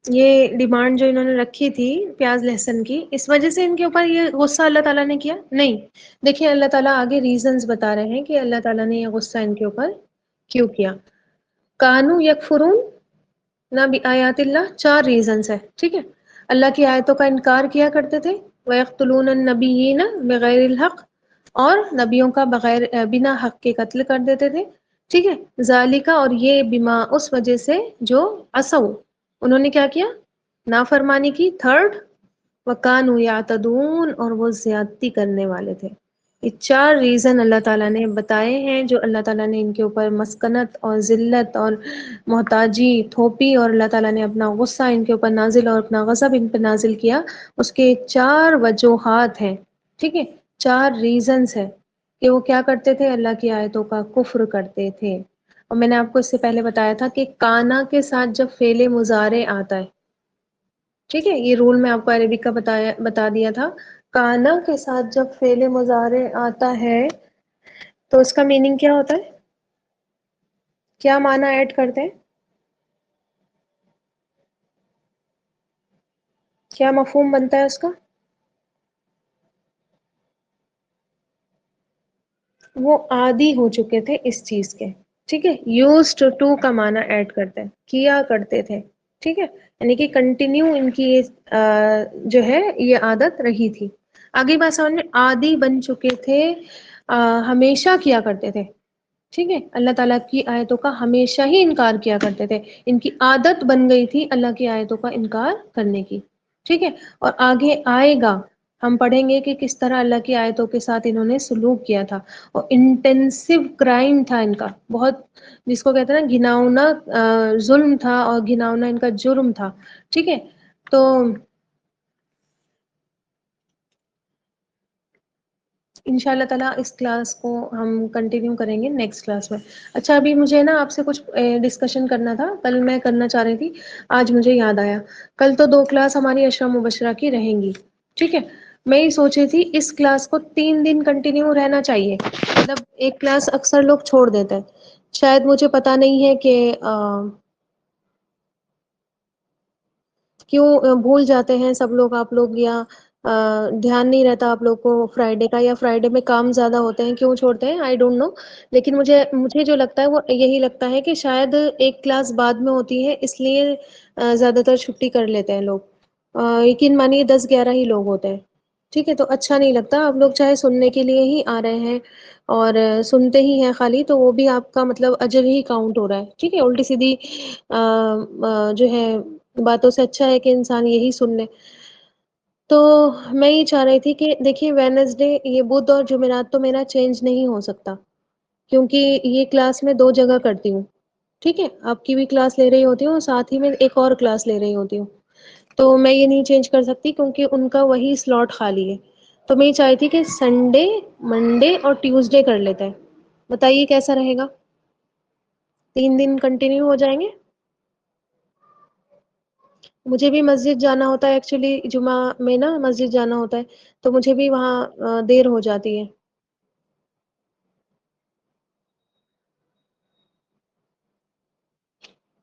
یہ ڈیمانڈ جو انہوں نے رکھی تھی پیاز لہسن کی، اس وجہ سے ان کے اوپر یہ غصہ اللہ تعالیٰ نے کیا، نہیں، دیکھیں اللہ تعالیٰ آگے ریزنز بتا رہے ہیں کہ اللہ تعالیٰ نے یہ غصہ ان کے اوپر کیوں کیا؟ کانو یکفرون نہ بھی آیات اللہ، چار ریزنس ہے، ٹھیک ہے؟ اللہ کی آیتوں کا انکار کیا کرتے تھے، وَيَقْتُلُونَ النَّبِيِّينَ بِغَيْرِ الْحَقِّ، اور نبیوں کا بغیر بنا حق کے قتل کر دیتے تھے، ٹھیک ہے؟ ذالکا، اور یہ بما اس وجہ سے جو عصوا، انہوں نے کیا کیا؟ نافرمانی کی، تھرڈ وَكَانُوا يَعْتَدُونَ، اور وہ زیادتی کرنے والے تھے۔ یہ چار ریزن اللہ تعالیٰ نے بتائے ہیں جو اللہ تعالیٰ نے ان کے اوپر مسکنت اور ذلت اور محتاجی تھوپی، اور اللہ تعالیٰ نے اپنا غصہ ان کے اوپر نازل اور اپنا غضب ان پہ نازل کیا، اس کے چار وجوہات ہیں، ٹھیک ہے؟ چار ریزنز ہے کہ وہ کیا کرتے تھے، اللہ کی آیتوں کا کفر کرتے تھے۔ اور میں نے آپ کو اس سے پہلے بتایا تھا کہ کانا کے ساتھ جب فعل مضارع آتا ہے، ٹھیک ہے، یہ رول میں آپ کو عربک کا بتا دیا تھا، کانا کے ساتھ جب فعل مضارع آتا ہے تو اس کا میننگ کیا ہوتا ہے؟ کیا معنی ایڈ کرتے ہیں؟ کیا مفہوم بنتا ہے اس کا؟ وہ عادی ہو چکے تھے اس چیز کے، ٹھیک ہے؟ یوز ٹو کا معنی ایڈ کرتے ہیں، کیا کرتے تھے، ٹھیک ہے؟ یعنی کہ کنٹینیو ان کی جو ہے یہ عادت رہی تھی۔ آگے بات سمجھ میں، عادی بن چکے تھے، ہمیشہ کیا کرتے تھے، ٹھیک ہے؟ اللہ تعالیٰ کی آیتوں کا ہمیشہ ہی انکار کیا کرتے تھے، ان کی عادت بن گئی تھی اللہ کی آیتوں کا انکار کرنے کی، ٹھیک ہے؟ اور آگے آئے گا، ہم پڑھیں گے کہ کس طرح اللہ کی آیتوں کے ساتھ انہوں نے سلوک کیا تھا، اور انٹینسو کرائم تھا ان کا، بہت، جس کو کہتے ہیں نا گھناؤنا ظلم تھا، اور گھناؤنا ان کا جرم تھا، ٹھیک ہے؟ تو انشاء اللہ تعالیٰ اس کلاس کو ہم کنٹینیو کریں گے نیکسٹ کلاس میں۔ اچھا، ابھی مجھے نا آپ سے کچھ ڈسکشن کرنا تھا، کل میں کرنا چاہ رہی تھی، آج مجھے یاد آیا، کل تو 2 کلاس ہماری عشرہ مبشرہ کی رہیں گی، ٹھیک ہے؟ میں یہ سوچ رہی تھی اس کلاس کو 3 دن کنٹینیو رہنا چاہیے، مطلب ایک کلاس اکثر لوگ چھوڑ دیتے ہیں، شاید مجھے پتا نہیں ہے کہ کیوں بھول جاتے ہیں سب لوگ، آپ لوگ، یا دھیان نہیں رہتا آپ لوگ کو فرائیڈے کا، یا فرائیڈے میں کام زیادہ ہوتے ہیں، کیوں چھوڑتے ہیں آئی ڈونٹ نو، لیکن مجھے جو لگتا ہے وہ یہی لگتا ہے کہ شاید ایک کلاس بعد میں ہوتی ہے اس لیے زیادہ تر چھٹی کر لیتے ہیں لوگ، یقین مانیے 10-11 ہی لوگ ہوتے ہیں، ٹھیک ہے؟ تو اچھا نہیں لگتا، آپ لوگ چاہے سننے کے لیے ہی آ رہے ہیں اور سنتے ہی ہیں خالی، تو وہ بھی آپ کا مطلب اجر ہی کاؤنٹ ہو رہا ہے، ٹھیک ہے؟ الٹی سیدھی جو ہے باتوں سے اچھا ہے کہ انسان یہی سن لے۔ تو میں یہ چاہ رہی تھی کہ دیکھیے وینسڈے، یہ بدھ اور جمعرات تو میرا چینج نہیں ہو سکتا، کیونکہ یہ کلاس میں 2 جگہ کرتی ہوں، ٹھیک ہے؟ آپ کی بھی کلاس لے رہی ہوتی ہوں، ساتھ ہی میں ایک اور کلاس لے رہی ہوتی ہوں، تو میں یہ نہیں چینج کر سکتی کیونکہ ان کا وہی سلاٹ خالی ہے، تو میں یہ چاہی تھی کہ سنڈے، منڈے اور ٹیوزڈے کر لیتے ہیں، بتائیے کیسا رہے گا؟ 3 دن کنٹینیو ہو جائیں گے؟ مجھے بھی مسجد جانا ہوتا ہے ایکچولی، جمعہ میں نا مسجد جانا ہوتا ہے، تو مجھے بھی وہاں دیر ہو جاتی ہے۔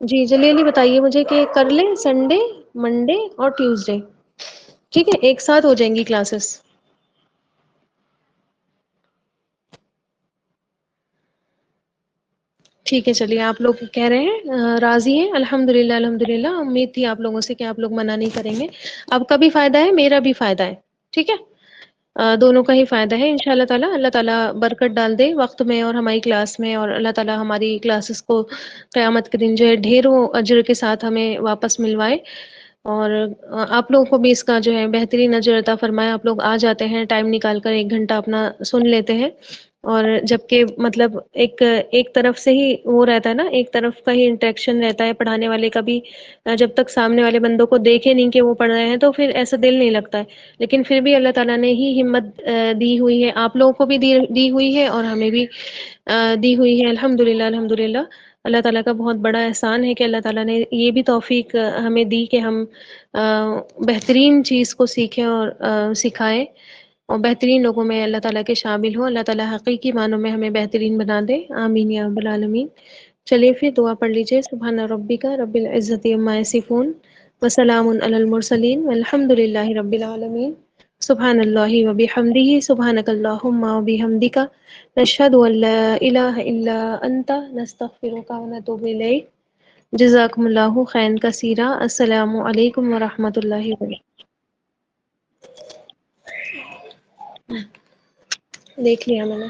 جی جلدی جلدی بتائیے مجھے کہ کر لیں سنڈے، منڈے اور ٹیوزڈے، ٹھیک ہے؟ ایک ساتھ ہو جائیں گی کلاسز؟ ٹھیک ہے، چلیے آپ لوگ کہہ رہے ہیں راضی ہیں، الحمد للہ الحمد للہ، امید تھی آپ لوگوں سے کہ آپ لوگ منع نہیں کریں گے، آپ کا بھی فائدہ ہے میرا بھی فائدہ ہے، ٹھیک ہے؟ دونوں کا ہی فائدہ ہے ان شاء اللہ تعالیٰ، اللہ تعالیٰ برکت ڈال دے وقت میں اور ہماری کلاس میں، اور اللہ تعالیٰ ہماری کلاسز کو قیامت کے دن جو ہے ڈھیروں اجر کے ساتھ ہمیں واپس ملوائے، اور آپ لوگوں کو بھی اس کا جو ہے بہترین اجر عطا فرمائے، آپ لوگ آ جاتے ہیں ٹائم نکال کر 1 گھنٹہ اپنا سن لیتے ہیں، اور جبکہ مطلب ایک طرف سے ہی وہ رہتا ہے نا، ایک طرف کا ہی انٹریکشن رہتا ہے پڑھانے والے کا بھی، جب تک سامنے والے بندوں کو دیکھے نہیں کہ وہ پڑھ رہے ہیں تو پھر ایسا دل نہیں لگتا ہے، لیکن پھر بھی اللہ تعالیٰ نے ہی ہمت دی ہوئی ہے، آپ لوگوں کو بھی دی ہوئی ہے اور ہمیں بھی دی ہوئی ہے، الحمد للہ الحمد للہ، اللہ تعالیٰ کا بہت بڑا احسان ہے کہ اللہ تعالیٰ نے یہ بھی توفیق ہمیں دی کہ ہم بہترین چیز کو سیکھیں اور سکھائیں، اور بہترین لوگوں میں اللہ تعالیٰ کے شامل ہوں، اللہ تعالیٰ حقیقی معنوں میں ہمیں بہترین بنا دے، آمین یا رب العالمین۔ چلیے پھر دعا پڑھ لیجیے، سبحان ربک رب العزت عما یصفون وسلام علی المرسلین والحمد للہ رب العالمین۔ سبحان اللہ و بحمدہ سبحانک اللہم و بحمدک نشہد ان لا الہ الا انت نستغفرک و نتوب الیک جزاکم اللہ خیرا کثیرا السلام علیکم ورحمۃ اللہ وبرکاتہ دیکھ لیا میں نے